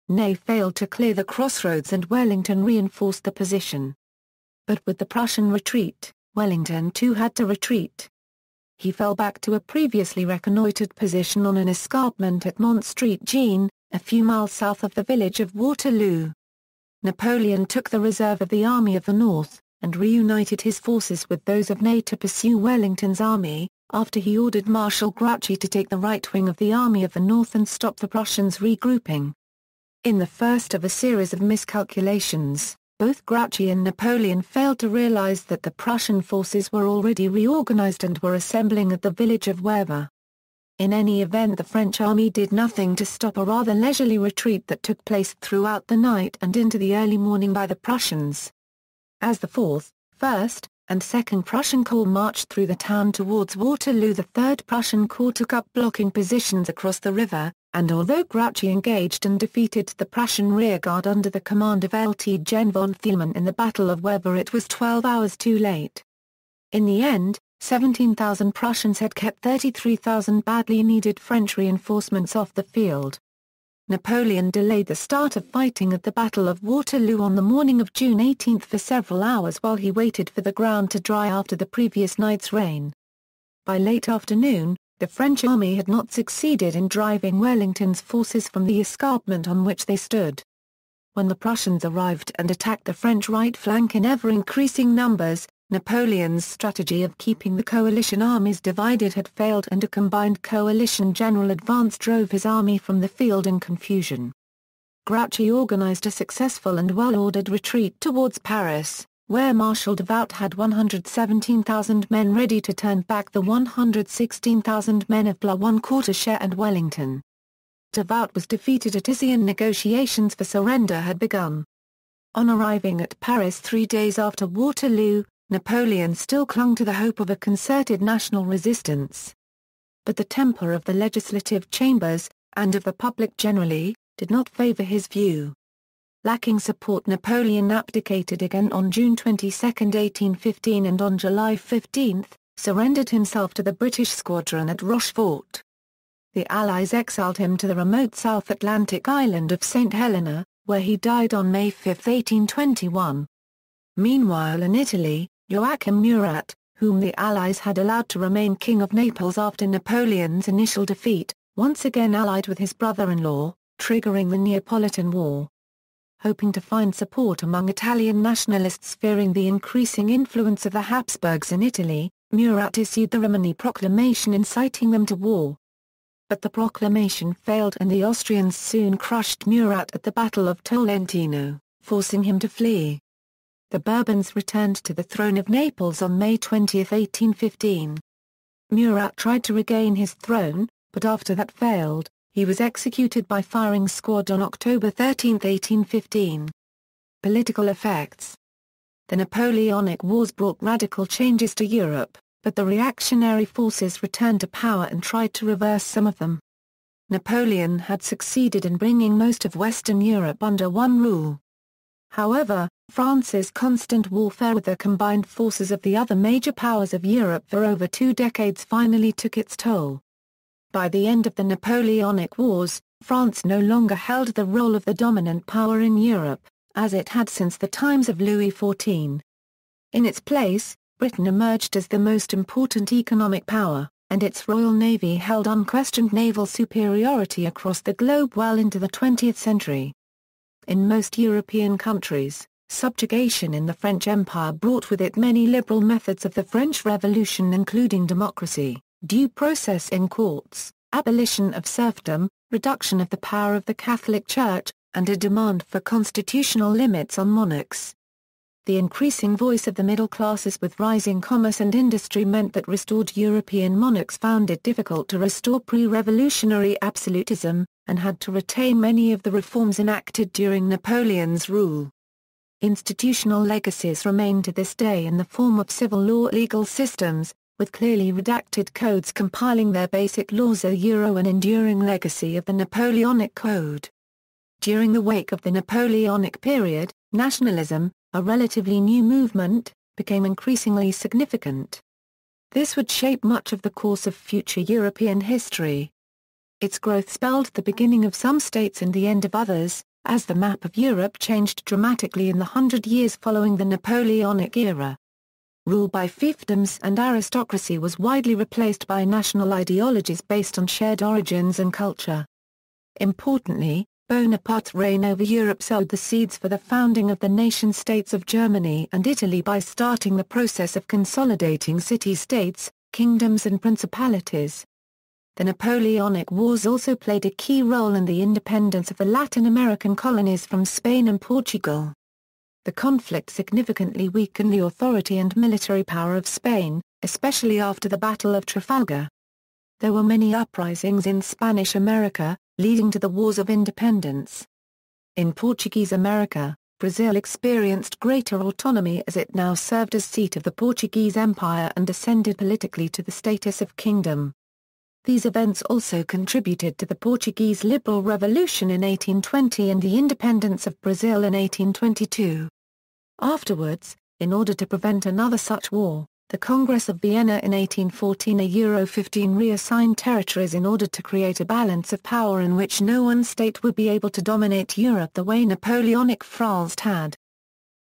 Ney failed to clear the crossroads and Wellington reinforced the position. But with the Prussian retreat, Wellington too had to retreat. He fell back to a previously reconnoitred position on an escarpment at Mont Street Jena, a few miles south of the village of Waterloo. Napoleon took the reserve of the Army of the North, and reunited his forces with those of Ney to pursue Wellington's army, after he ordered Marshal Grouchy to take the right wing of the Army of the North and stop the Prussians regrouping. In the first of a series of miscalculations, both Grouchy and Napoleon failed to realize that the Prussian forces were already reorganized and were assembling at the village of Werver. In any event, the French army did nothing to stop a rather leisurely retreat that took place throughout the night and into the early morning by the Prussians. As the 4th, 1st, and 2nd Prussian Corps marched through the town towards Waterloo, the 3rd Prussian Corps took up blocking positions across the river, and although Grouchy engaged and defeated the Prussian rearguard under the command of Lt. Gen. von Thielmann in the Battle of Weber, it was 12 hours too late. In the end, 17,000 Prussians had kept 33,000 badly needed French reinforcements off the field. Napoleon delayed the start of fighting at the Battle of Waterloo on the morning of June 18 for several hours while he waited for the ground to dry after the previous night's rain. By late afternoon, the French army had not succeeded in driving Wellington's forces from the escarpment on which they stood. When the Prussians arrived and attacked the French right flank in ever-increasing numbers, Napoleon's strategy of keeping the coalition armies divided had failed, and a combined coalition general advance drove his army from the field in confusion. Grouchy organized a successful and well-ordered retreat towards Paris, where Marshal Davout had 117,000 men ready to turn back the 116,000 men of Blas-Quartier and Wellington. Davout was defeated at Issy and negotiations for surrender had begun. On arriving at Paris 3 days after Waterloo, Napoleon still clung to the hope of a concerted national resistance. But the temper of the legislative chambers, and of the public generally, did not favor his view. Lacking support, Napoleon abdicated again on June 22, 1815, and on July 15, surrendered himself to the British squadron at Rochefort. The Allies exiled him to the remote South Atlantic island of St. Helena, where he died on May 5, 1821. Meanwhile in Italy, Joachim Murat, whom the Allies had allowed to remain King of Naples after Napoleon's initial defeat, once again allied with his brother-in-law, triggering the Neapolitan War. Hoping to find support among Italian nationalists fearing the increasing influence of the Habsburgs in Italy, Murat issued the Rimini Proclamation inciting them to war. But the proclamation failed, and the Austrians soon crushed Murat at the Battle of Tolentino, forcing him to flee. The Bourbons returned to the throne of Naples on May 20, 1815. Murat tried to regain his throne, but after that failed, he was executed by firing squad on October 13, 1815. Political effects. The Napoleonic Wars brought radical changes to Europe, but the reactionary forces returned to power and tried to reverse some of them. Napoleon had succeeded in bringing most of Western Europe under one rule. However, France's constant warfare with the combined forces of the other major powers of Europe for over 2 decades finally took its toll. By the end of the Napoleonic Wars, France no longer held the role of the dominant power in Europe, as it had since the times of Louis XIV. In its place, Britain emerged as the most important economic power, and its Royal Navy held unquestioned naval superiority across the globe well into the 20th century. In most European countries, subjugation in the French Empire brought with it many liberal methods of the French Revolution, including democracy, due process in courts, abolition of serfdom, reduction of the power of the Catholic Church, and a demand for constitutional limits on monarchs. The increasing voice of the middle classes with rising commerce and industry meant that restored European monarchs found it difficult to restore pre-revolutionary absolutism, and had to retain many of the reforms enacted during Napoleon's rule. Institutional legacies remain to this day in the form of civil law legal systems, with clearly redacted codes compiling their basic laws, an enduring legacy of the Napoleonic Code. During the wake of the Napoleonic period, nationalism, a relatively new movement, became increasingly significant. This would shape much of the course of future European history. Its growth spelled the beginning of some states and the end of others, as the map of Europe changed dramatically in the 100 years following the Napoleonic era. Rule by fiefdoms and aristocracy was widely replaced by national ideologies based on shared origins and culture. Importantly, Bonaparte's reign over Europe sowed the seeds for the founding of the nation-states of Germany and Italy by starting the process of consolidating city-states, kingdoms and principalities. The Napoleonic Wars also played a key role in the independence of the Latin American colonies from Spain and Portugal. The conflict significantly weakened the authority and military power of Spain, especially after the Battle of Trafalgar. there were many uprisings in Spanish America, leading to the Wars of Independence. In Portuguese America, Brazil experienced greater autonomy as it now served as seat of the Portuguese Empire and ascended politically to the status of kingdom. These events also contributed to the Portuguese Liberal Revolution in 1820 and the independence of Brazil in 1822. Afterwards, in order to prevent another such war, the Congress of Vienna in 1814 reassigned territories in order to create a balance of power in which no one state would be able to dominate Europe the way Napoleonic France had.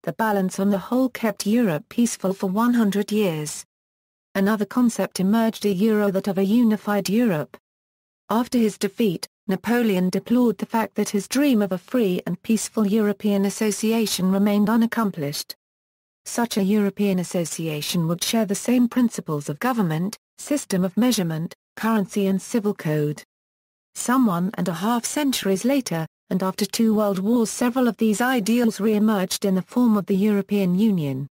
The balance on the whole kept Europe peaceful for 100 years. Another concept emerged that of a unified Europe. After his defeat, Napoleon deplored the fact that his dream of a free and peaceful European association remained unaccomplished. Such a European association would share the same principles of government, system of measurement, currency and civil code. Some 1.5 centuries later, and after 2 world wars, several of these ideals re-emerged in the form of the European Union.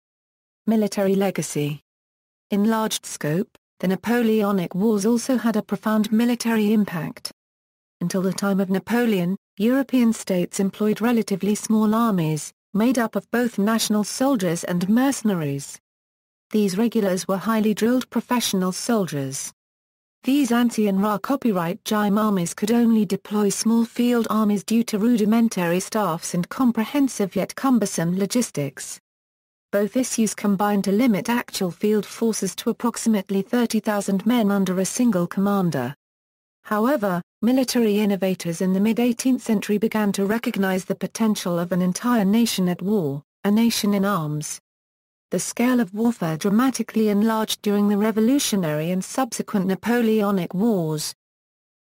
Military legacy. In large scope, the Napoleonic Wars also had a profound military impact. Until the time of Napoleon, European states employed relatively small armies, made up of both national soldiers and mercenaries. These regulars were highly drilled professional soldiers. These anti-Ra copyright Jim armies could only deploy small field armies due to rudimentary staffs and comprehensive yet cumbersome logistics. Both issues combined to limit actual field forces to approximately 30,000 men under a single commander. However, military innovators in the mid-18th century began to recognize the potential of an entire nation at war, a nation in arms. The scale of warfare dramatically enlarged during the Revolutionary and subsequent Napoleonic Wars.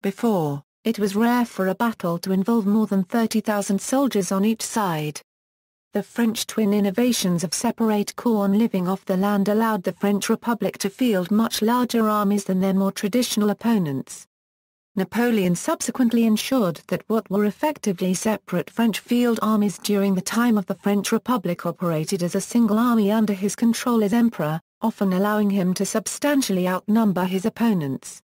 Before, it was rare for a battle to involve more than 30,000 soldiers on each side. The French twin innovations of separate corps and living off the land allowed the French Republic to field much larger armies than their more traditional opponents. Napoleon subsequently ensured that what were effectively separate French field armies during the time of the French Republic operated as a single army under his control as emperor, often allowing him to substantially outnumber his opponents.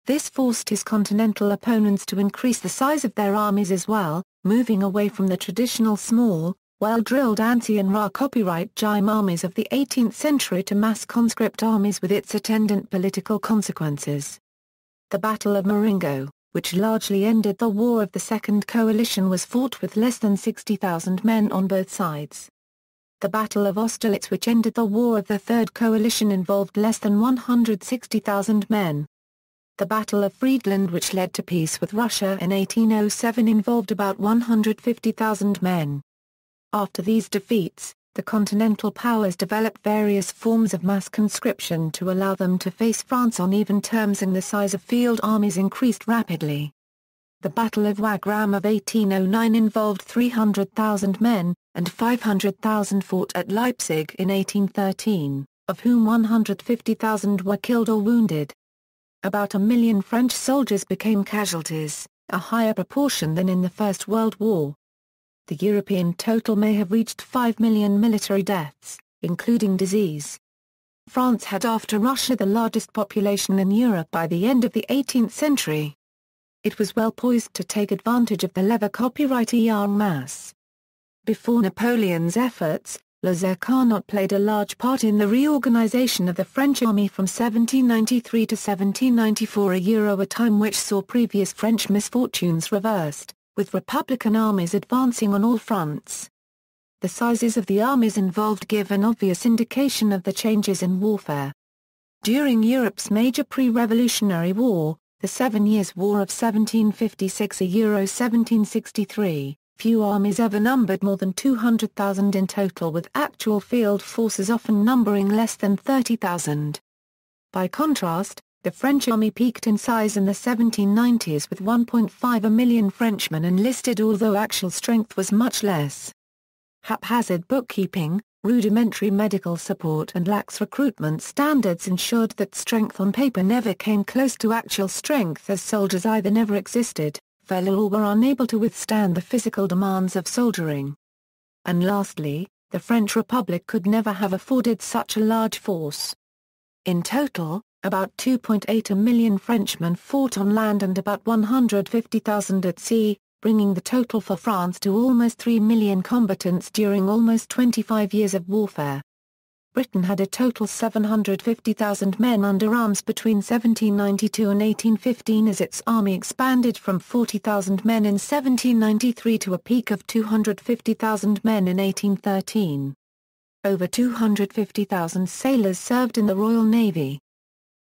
This forced his continental opponents to increase the size of their armies as well, moving away from the traditional small, well-drilled anti-Ra copyright Jim armies of the 18th century to mass conscript armies with its attendant political consequences. The Battle of Marengo, which largely ended the War of the Second Coalition, was fought with less than 60,000 men on both sides. The Battle of Austerlitz, which ended the War of the Third Coalition, involved less than 160,000 men. The Battle of Friedland, which led to peace with Russia in 1807, involved about 150,000 men. After these defeats, the Continental powers developed various forms of mass conscription to allow them to face France on even terms, and the size of field armies increased rapidly. The Battle of Wagram of 1809 involved 300,000 men, and 500,000 fought at Leipzig in 1813, of whom 150,000 were killed or wounded. About 1 million French soldiers became casualties, a higher proportion than in the First World War. The European total may have reached 5 million military deaths, including disease. France had after Russia the largest population in Europe by the end of the 18th century. It was well poised to take advantage of the lever copyright en masse. Before Napoleon's efforts, Le Carnot played a large part in the reorganization of the French army from 1793 to 1794, a time which saw previous French misfortunes reversed, with Republican armies advancing on all fronts. The sizes of the armies involved give an obvious indication of the changes in warfare. During Europe's major pre-revolutionary war, the 7 Years' War of 1756–1763, few armies ever numbered more than 200,000 in total, with actual field forces often numbering less than 30,000. By contrast, the French army peaked in size in the 1790s with 1.5 million Frenchmen enlisted, although actual strength was much less. Haphazard bookkeeping, rudimentary medical support and lax recruitment standards ensured that strength on paper never came close to actual strength, as soldiers either never existed, fell or were unable to withstand the physical demands of soldiering. And lastly, the French Republic could never have afforded such a large force. In total, About 2.8 million Frenchmen fought on land and about 150,000 at sea, bringing the total for France to almost 3 million combatants during almost 25 years of warfare. Britain had a total 750,000 men under arms between 1792 and 1815 as its army expanded from 40,000 men in 1793 to a peak of 250,000 men in 1813. Over 250,000 sailors served in the Royal Navy.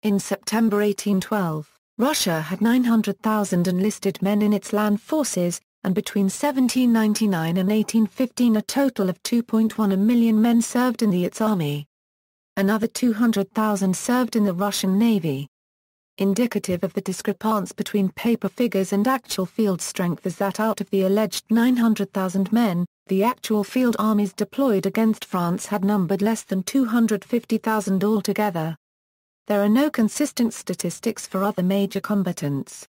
In September 1812, Russia had 900,000 enlisted men in its land forces, and between 1799 and 1815 a total of 2.1 million men served in its army. Another 200,000 served in the Russian Navy. Indicative of the discrepancy between paper figures and actual field strength is that out of the alleged 900,000 men, the actual field armies deployed against France had numbered less than 250,000 altogether. There are no consistent statistics for other major combatants.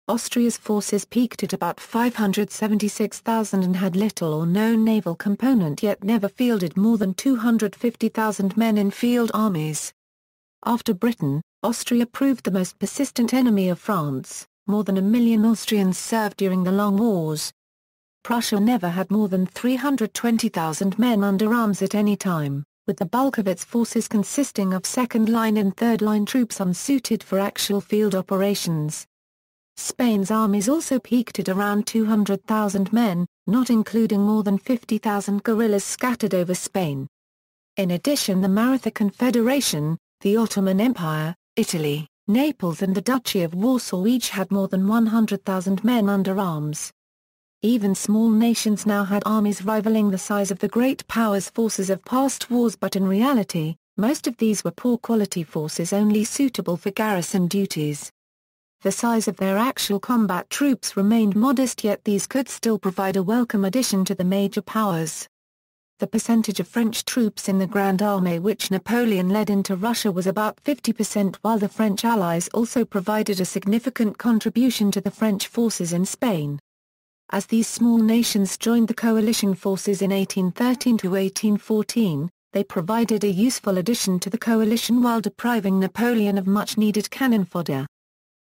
Austria's forces peaked at about 576,000 and had little or no naval component yet never fielded more than 250,000 men in field armies. After Britain, Austria proved the most persistent enemy of France. More than 1 million Austrians served during the Long Wars. Prussia never had more than 320,000 men under arms at any time, with the bulk of its forces consisting of second-line and third-line troops unsuited for actual field operations. Spain's armies also peaked at around 200,000 men, not including more than 50,000 guerrillas scattered over Spain. In addition, the Maratha Confederation, the Ottoman Empire, Italy, Naples and the Duchy of Warsaw each had more than 100,000 men under arms. Even small nations now had armies rivaling the size of the great powers' forces of past wars, but in reality, most of these were poor-quality forces only suitable for garrison duties. The size of their actual combat troops remained modest, yet these could still provide a welcome addition to the major powers. The percentage of French troops in the Grand Army which Napoleon led into Russia was about 50%, while the French allies also provided a significant contribution to the French forces in Spain. As these small nations joined the coalition forces in 1813 to 1814, they provided a useful addition to the coalition while depriving Napoleon of much-needed cannon fodder.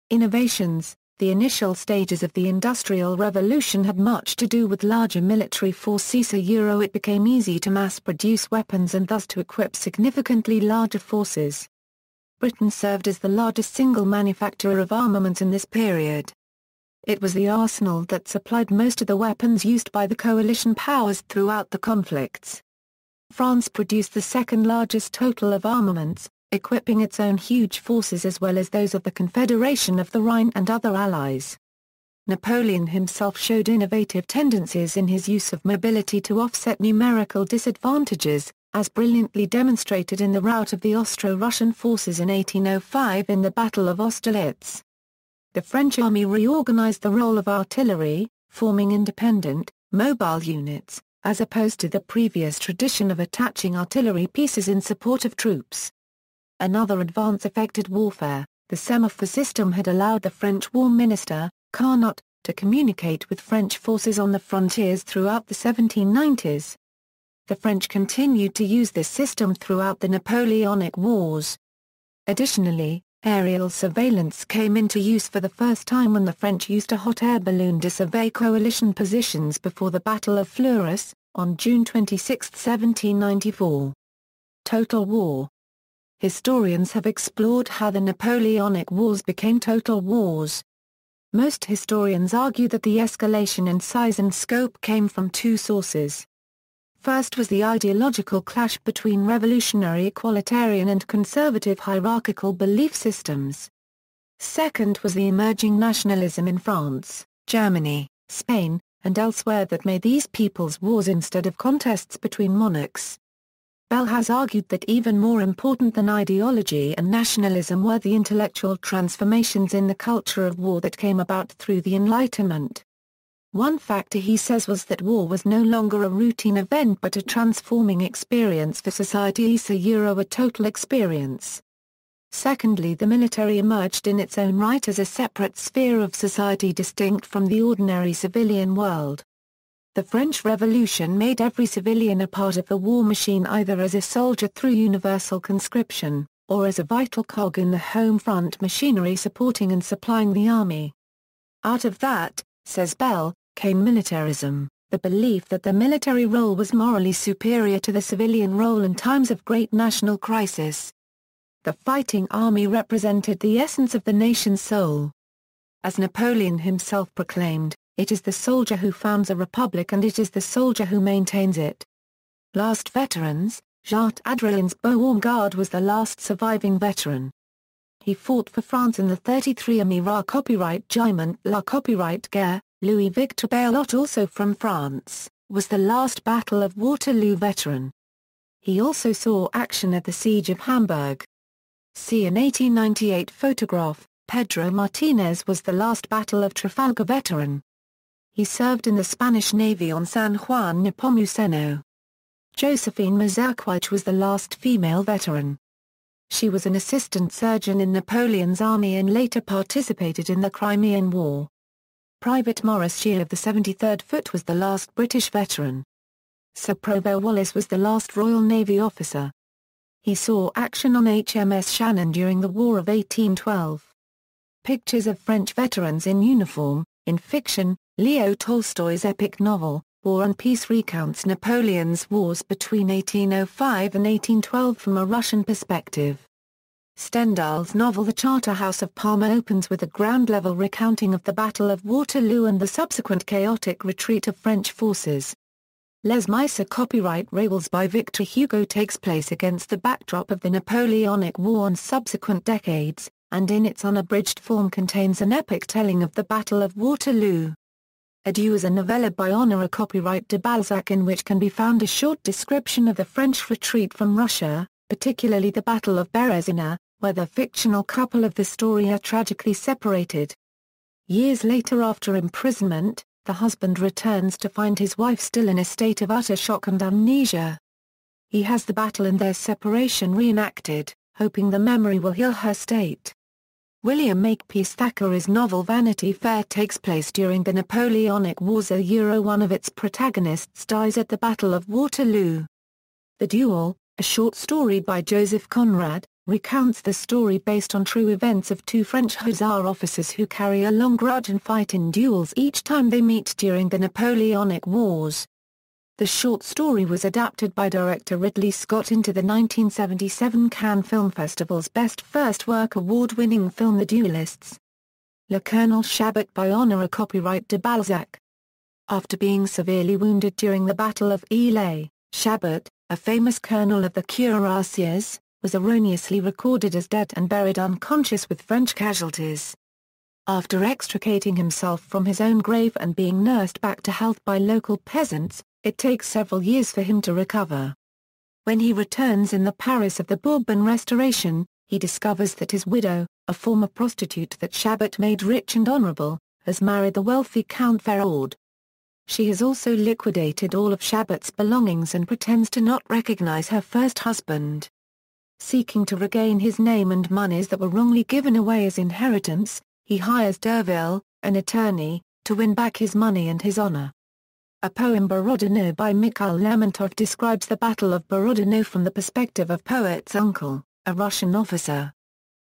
Innovations. The initial stages of the Industrial Revolution had much to do with larger military forces. It became easy to mass-produce weapons and thus to equip significantly larger forces. Britain served as the largest single manufacturer of armaments in this period. It was the arsenal that supplied most of the weapons used by the coalition powers throughout the conflicts. France produced the second largest total of armaments, equipping its own huge forces as well as those of the Confederation of the Rhine and other allies. Napoleon himself showed innovative tendencies in his use of mobility to offset numerical disadvantages, as brilliantly demonstrated in the rout of the Austro-Russian forces in 1805 in the Battle of Austerlitz. The French army reorganized the role of artillery, forming independent, mobile units, as opposed to the previous tradition of attaching artillery pieces in support of troops. Another advance affected warfare. The semaphore system had allowed the French War Minister, Carnot, to communicate with French forces on the frontiers throughout the 1790s. The French continued to use this system throughout the Napoleonic Wars. Additionally, aerial surveillance came into use for the first time when the French used a hot air balloon to survey coalition positions before the Battle of Fleurus, on June 26, 1794. Total War. Historians have explored how the Napoleonic Wars became total wars. Most historians argue that the escalation in size and scope came from two sources. First was the ideological clash between revolutionary equalitarian and conservative hierarchical belief systems. Second was the emerging nationalism in France, Germany, Spain, and elsewhere that made these people's wars instead of contests between monarchs. Bell has argued that even more important than ideology and nationalism were the intellectual transformations in the culture of war that came about through the Enlightenment. One factor, he says, was that war was no longer a routine event but a transforming experience for society, a total experience. Secondly, the military emerged in its own right as a separate sphere of society distinct from the ordinary civilian world. The French Revolution made every civilian a part of the war machine, either as a soldier through universal conscription, or as a vital cog in the home front machinery supporting and supplying the army. Out of that, says Bell, came militarism, the belief that the military role was morally superior to the civilian role in times of great national crisis. The fighting army represented the essence of the nation's soul. As Napoleon himself proclaimed, it is the soldier who founds a republic and it is the soldier who maintains it. Last veterans, Jacques Adrian's Beau Garde was the last surviving veteran. He fought for France in the 33 Amira copyright Jiment la copyright guerre. Louis Victor Baillot, also from France, was the last Battle of Waterloo veteran. He also saw action at the Siege of Hamburg. See an 1898 photograph. Pedro Martinez was the last Battle of Trafalgar veteran. He served in the Spanish Navy on San Juan Nepomuceno. Josephine Mazurkiewicz was the last female veteran. She was an assistant surgeon in Napoleon's army and later participated in the Crimean War. Private Maurice Shear of the 73rd Foot was the last British veteran. Sir Provost Wallis was the last Royal Navy officer. He saw action on HMS Shannon during the War of 1812. Pictures of French veterans in uniform. In fiction, Leo Tolstoy's epic novel, War and Peace recounts Napoleon's wars between 1805 and 1812 from a Russian perspective. Stendhal's novel The Charterhouse of Parma opens with a ground-level recounting of the Battle of Waterloo and the subsequent chaotic retreat of French forces. Les Misères copyright Ravels by Victor Hugo takes place against the backdrop of the Napoleonic War and subsequent decades, and in its unabridged form contains an epic telling of the Battle of Waterloo. Adieu is a novella by Honore copyright de Balzac in which can be found a short description of the French retreat from Russia, particularly the Battle of Berezina, where the fictional couple of the story are tragically separated. Years later, after imprisonment, the husband returns to find his wife still in a state of utter shock and amnesia. He has the battle and their separation reenacted, hoping the memory will heal her state. William Makepeace Thackeray's novel Vanity Fair takes place during the Napoleonic Wars. One of its protagonists dies at the Battle of Waterloo. The Duel, a short story by Joseph Conrad, recounts the story based on true events of two French hussar officers who carry a long grudge and fight in duels each time they meet during the Napoleonic Wars. The short story was adapted by director Ridley Scott into the 1977 Cannes Film Festival's Best First Work award-winning film The Duelists. Le Colonel Chabot by Honore copyright de Balzac. After being severely wounded during the Battle of Eylau, Chabot, a famous colonel of the cuirassiers, was erroneously recorded as dead and buried unconscious with French casualties. After extricating himself from his own grave and being nursed back to health by local peasants, it takes several years for him to recover. When he returns in the Paris of the Bourbon Restoration, he discovers that his widow, a former prostitute that Chabot made rich and honorable, has married the wealthy Count Ferraud. She has also liquidated all of Chabot's belongings and pretends to not recognize her first husband. Seeking to regain his name and monies that were wrongly given away as inheritance, he hires Derville, an attorney, to win back his money and his honor. A poem Borodino by Mikhail Lermontov describes the Battle of Borodino from the perspective of poet's uncle, a Russian officer.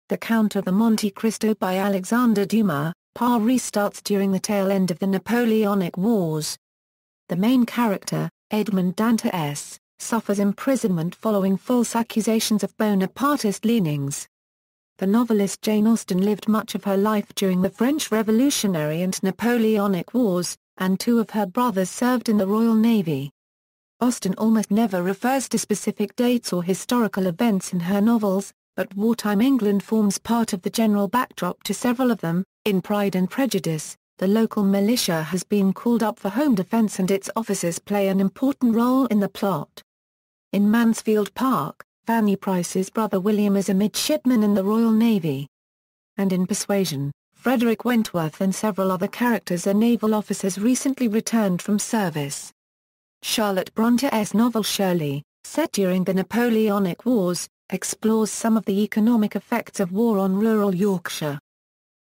The Count of the Monte Cristo by Alexander Dumas, Paris starts during the tail end of the Napoleonic Wars. The main character, Edmond Dantes, suffers imprisonment following false accusations of Bonapartist leanings. The novelist Jane Austen lived much of her life during the French Revolutionary and Napoleonic Wars, and two of her brothers served in the Royal Navy. Austen almost never refers to specific dates or historical events in her novels, but wartime England forms part of the general backdrop to several of them. In Pride and Prejudice, the local militia has been called up for home defense and its officers play an important role in the plot. In Mansfield Park, Fanny Price's brother William is a midshipman in the Royal Navy. And in Persuasion, Frederick Wentworth and several other characters are naval officers recently returned from service. Charlotte Bronte's novel Shirley, set during the Napoleonic Wars, explores some of the economic effects of war on rural Yorkshire.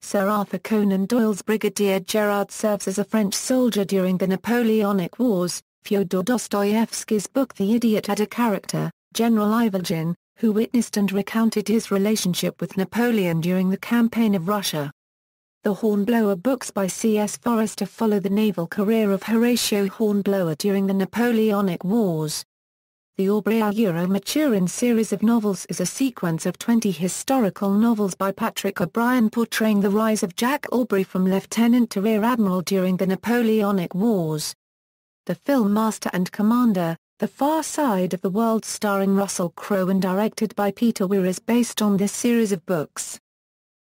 Sir Arthur Conan Doyle's Brigadier Gerard serves as a French soldier during the Napoleonic Wars. Fyodor Dostoevsky's book The Idiot had a character, General Ivolgin, who witnessed and recounted his relationship with Napoleon during the campaign of Russia. The Hornblower books by C.S. Forester follow the naval career of Horatio Hornblower during the Napoleonic Wars. The Aubrey Euro-Maturin series of novels is a sequence of 20 historical novels by Patrick O'Brian portraying the rise of Jack Aubrey from lieutenant to rear admiral during the Napoleonic Wars. The film Master and Commander, The Far Side of the World starring Russell Crowe and directed by Peter Weir is based on this series of books.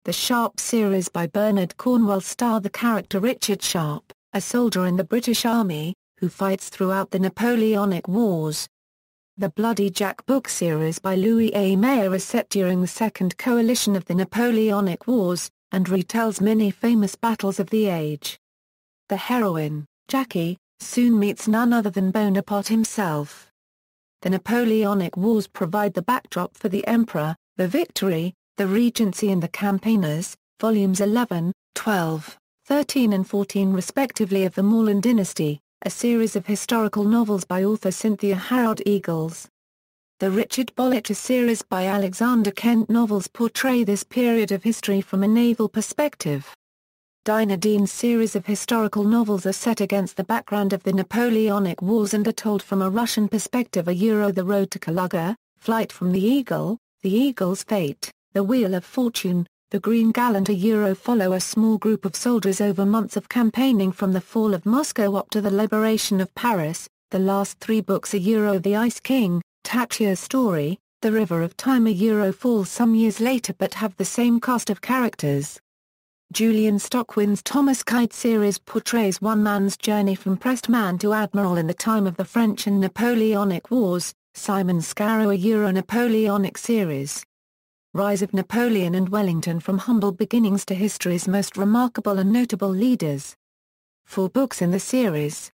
The Sharpe series by Bernard Cornwell star the character Richard Sharpe, a soldier in the British Army, who fights throughout the Napoleonic Wars. The Bloody Jack book series by Louis A. Mayer is set during the Second Coalition of the Napoleonic Wars, and retells many famous battles of the age. The heroine, Jackie, soon meets none other than Bonaparte himself. The Napoleonic Wars provide the backdrop for The Emperor, The Victory, The Regency and The Campaigners, volumes 11, 12, 13 and 14 respectively of the Morland dynasty, a series of historical novels by author Cynthia Harrod Eagles. The Richard Bollicher series by Alexander Kent novels portray this period of history from a naval perspective. Dinah Dean's series of historical novels are set against the background of the Napoleonic Wars and are told from a Russian perspective. The Road to Kaluga, Flight from the Eagle, The Eagle's Fate, The Wheel of Fortune, The Green Gallant follow a small group of soldiers over months of campaigning from the fall of Moscow up to the liberation of Paris. The last three books The Ice King, Tatya's Story, The River of Time fall some years later but have the same cast of characters. Julian Stockwin's Thomas Kite series portrays one man's journey from pressed man to admiral in the time of the French and Napoleonic Wars. Simon Scarrow Napoleonic series. Rise of Napoleon and Wellington from humble beginnings to history's most remarkable and notable leaders. 4 books in the series.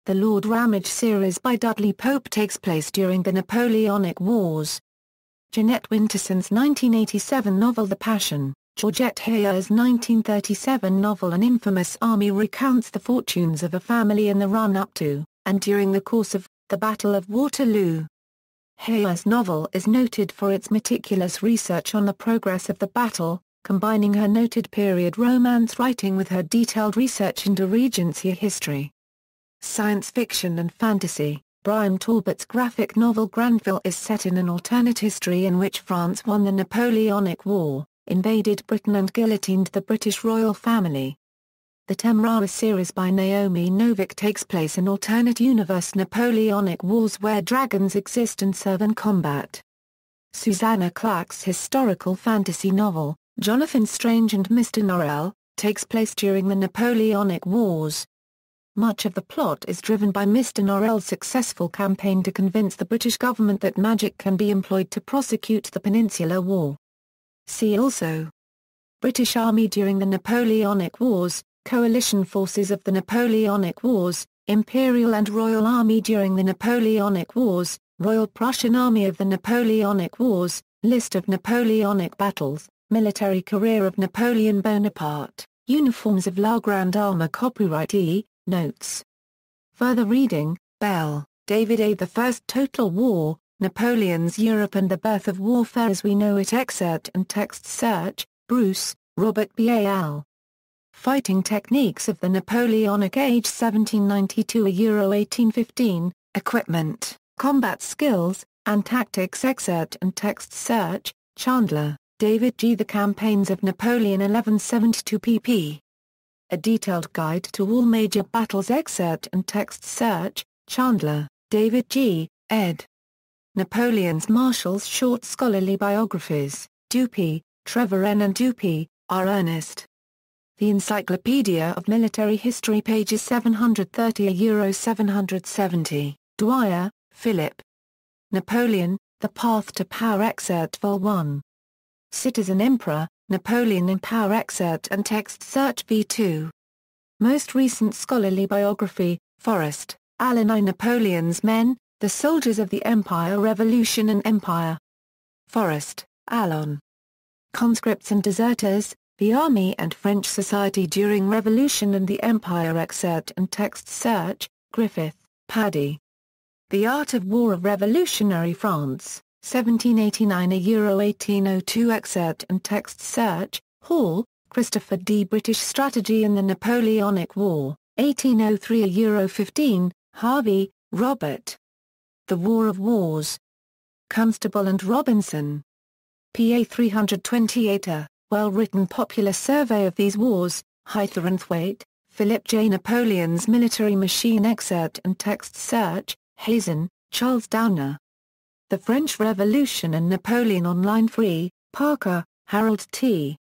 The Lord Ramage series by Dudley Pope takes place during the Napoleonic Wars. Jeanette Winterson's 1987 novel The Passion, Georgette Hayer's 1937 novel An Infamous Army recounts the fortunes of a family in the run-up to, and during the course of, the Battle of Waterloo. Hayer's novel is noted for its meticulous research on the progress of the battle, combining her noted period romance writing with her detailed research into Regency history. Science fiction and fantasy, Brian Talbot's graphic novel Granville is set in an alternate history in which France won the Napoleonic War, invaded Britain and guillotined the British royal family. The Temrara series by Naomi Novik takes place in alternate universe Napoleonic Wars where dragons exist and serve in combat. Susanna Clarke's historical fantasy novel, Jonathan Strange and Mr. Norrell, takes place during the Napoleonic Wars. Much of the plot is driven by Mr. Norrell's successful campaign to convince the British government that magic can be employed to prosecute the Peninsular War. See also: British Army during the Napoleonic Wars, Coalition forces of the Napoleonic Wars, Imperial and Royal Army during the Napoleonic Wars, Royal Prussian Army of the Napoleonic Wars, List of Napoleonic battles, Military career of Napoleon Bonaparte, Uniforms of La Grande Armée. Copyright E. Notes. Further reading: Bell, David A. The First Total War, Napoleon's Europe and the Birth of Warfare as We Know It. Excerpt and text search, Bruce, Robert B. Eylau. Fighting Techniques of the Napoleonic Age 1792 1815, Equipment, Combat Skills, and Tactics. Excerpt and text search, Chandler, David G. The Campaigns of Napoleon 1172 pp. A Detailed Guide to All Major Battles. Excerpt and text search, Chandler, David G., ed. Napoleon's Marshals Short Scholarly Biographies, Dupy, Trevor N. and Dupy, R. Ernest. The Encyclopedia of Military History pages 730–770, Dwyer, Philip. Napoleon, The Path to Power. Excerpt Vol. 1. Citizen Emperor, Napoleon in Power. Excerpt and text search V2. Most recent scholarly biography, Forrest, Alan I. Napoleon's Men, The Soldiers of the Empire. Revolution and Empire. Forrest, Alan. Conscripts and Deserters, The Army and French Society During Revolution and the Empire. Excerpt and text search, Griffith, Paddy. The Art of War of Revolutionary France, 1789 1802 excerpt and text search, Hall, Christopher D. British Strategy in the Napoleonic War, 1803 15, Harvey, Robert. The War of Wars. Constable and Robinson. PA 328 A well-written popular survey of these wars, Hythe, Philip J. Napoleon's Military Machine excerpt and text search, Hazen, Charles Downer. The French Revolution and Napoleon online free, Parker, Harold T.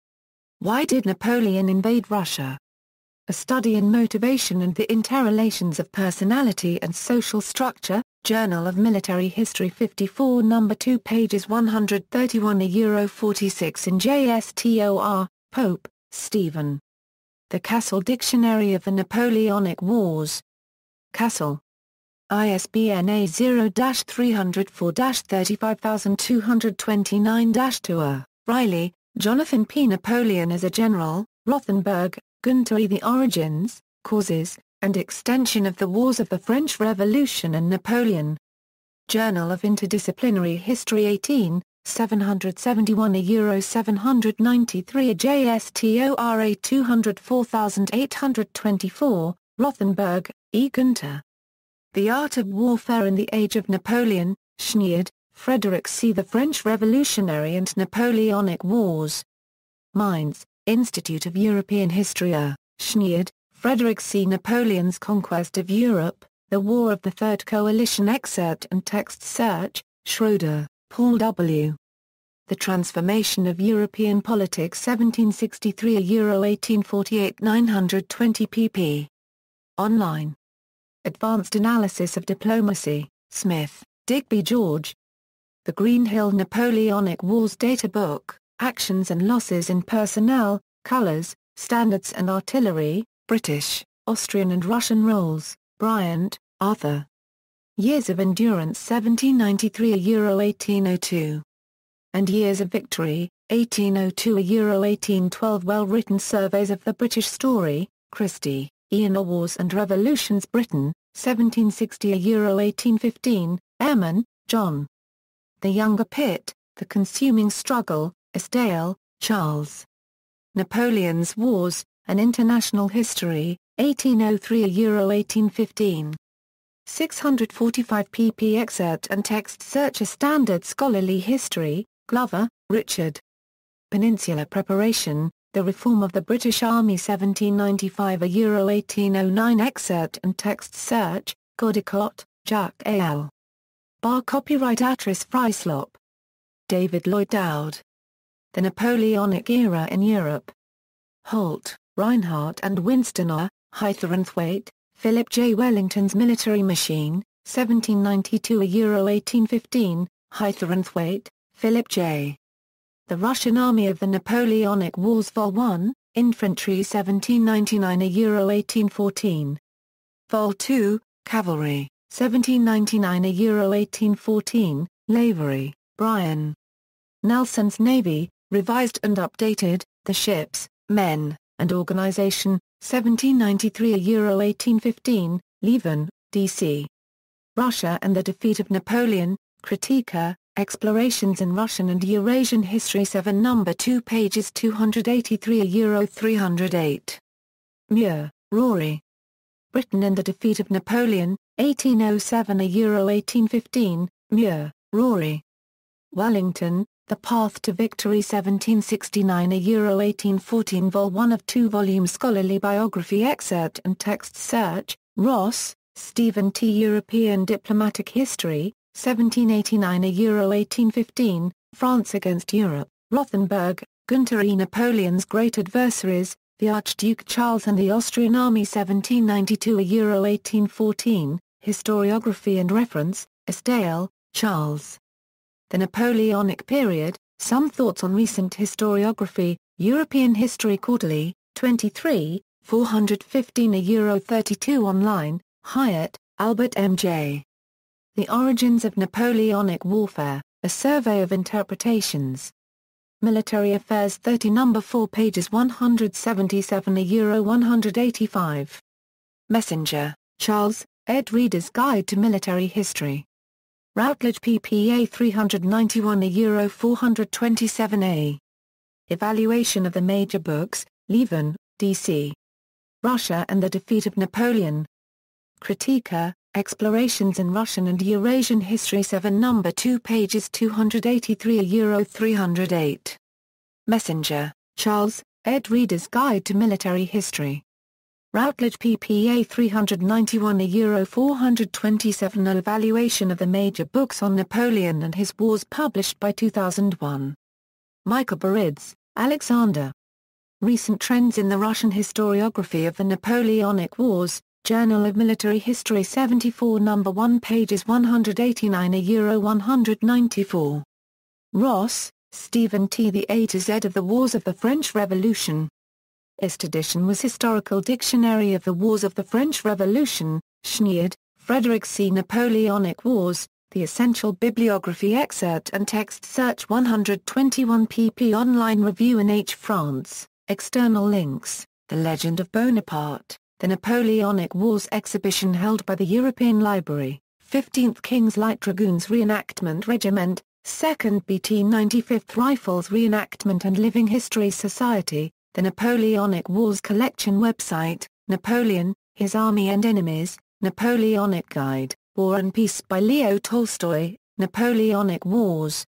Why did Napoleon invade Russia? A Study in Motivation and the Interrelations of Personality and Social Structure, Journal of Military History 54 No. 2 pages 131 46 in JSTOR, Pope, Stephen. The Cassel Dictionary of the Napoleonic Wars. Cassel. ISBN A0-304-35229-2. Riley, Jonathan P. Napoleon as a General, Rothenberg, Gunter E. The Origins, Causes, and Extension of the Wars of the French Revolution and Napoleon. Journal of Interdisciplinary History 18, 771 793 JSTORA 204824, Rothenberg, E. Gunter. The Art of Warfare in the Age of Napoleon, Schneid, Frederick C. The French Revolutionary and Napoleonic Wars. Mainz, Institute of European History Schneid, Frederick C. Napoleon's Conquest of Europe, The War of the Third Coalition excerpt and text search, Schroeder, Paul W. The Transformation of European Politics 1763 1848 920 pp. Online. Advanced Analysis of Diplomacy, Smith, Digby George. The Greenhill Napoleonic Wars Data Book, Actions and Losses in Personnel, Colors, Standards and Artillery, British, Austrian and Russian Roles, Bryant, Arthur. Years of Endurance 1793 1802. And Years of Victory, 1802 1812. Well-written surveys of the British story, Christie, Ian. Wars and Revolutions Britain, 1760 1815, Ehrman, John. The Younger Pitt, The Consuming Struggle, Eylau, Charles. Napoleon's Wars, An International History, 1803 1815. 645 pp. Excerpt and text search. A Standard Scholarly History, Glover, Richard. Peninsular Preparation, The Reform of the British Army 1795 1809 excerpt and text search, Godicott, Jacques Eylau. Bar copyright Atris Fryslop. David Lloyd Dowd. The Napoleonic Era in Europe. Holt, Reinhardt and Winston R., Hythe, Philip J. Wellington's Military Machine, 1792 1815, Hythe, Philip J. The Russian Army of the Napoleonic Wars Vol. 1, Infantry 1799 1814. Vol. 2, Cavalry, 1799 1814, Lavery, Brian. Nelson's Navy, Revised and Updated, The Ships, Men, and Organization, 1793 1815, Leven, D.C. Russia and the Defeat of Napoleon, Kritika, Explorations in Russian and Eurasian History 7 No. 2 pages 283 308. Muir, Rory. Britain and the Defeat of Napoleon, 1807 1815, Muir, Rory. Wellington, The Path to Victory 1769 1814 Vol. 1 of 2 volume Scholarly Biography excerpt and text search, Ross, Stephen T. European Diplomatic History, 1789 1815, France against Europe, Rothenberg, Gunter E. Napoleon's Great Adversaries, the Archduke Charles and the Austrian Army 1792 1814, Historiography and Reference, Eylau, Charles. The Napoleonic Period, Some Thoughts on Recent Historiography, European History Quarterly, 23, 415 32 online, Hyatt, Albert M. J. The Origins of Napoleonic Warfare, A Survey of Interpretations. Military Affairs 30 No. 4 pages 177 185. Messenger, Charles, ed. Reader's Guide to Military History. Routledge PPA 391 Euro 427A. Evaluation of the Major Books, Leuven, D.C. Russia and the Defeat of Napoleon. Critica, Explorations in Russian and Eurasian History 7 No. 2 pages 283 Euro 308. Messenger, Charles, ed. Reader's Guide to Military History. Routledge PPA 391 Euro 427 Evaluation of the Major Books on Napoleon and His Wars published by 2001. Mikoborids, Alexander. Recent Trends in the Russian Historiography of the Napoleonic Wars, Journal of Military History 74 No. 1 pages 189 Euro 194. Ross, Stephen T. The A to Z of the Wars of the French Revolution. Ist edition was Historical Dictionary of the Wars of the French Revolution, Schneid, Frederick C. Napoleonic Wars, The Essential Bibliography Excerpt and Text Search 121 pp. Online Review in H. France, external links, The Legend of Bonaparte, The Napoleonic Wars exhibition held by the European Library, 15th King's Light Dragoons Reenactment Regiment, 2nd BT 95th Rifles Reenactment and Living History Society, The Napoleonic Wars Collection website, Napoleon, His Army and Enemies, Napoleonic Guide, War and Peace by Leo Tolstoy, Napoleonic Wars,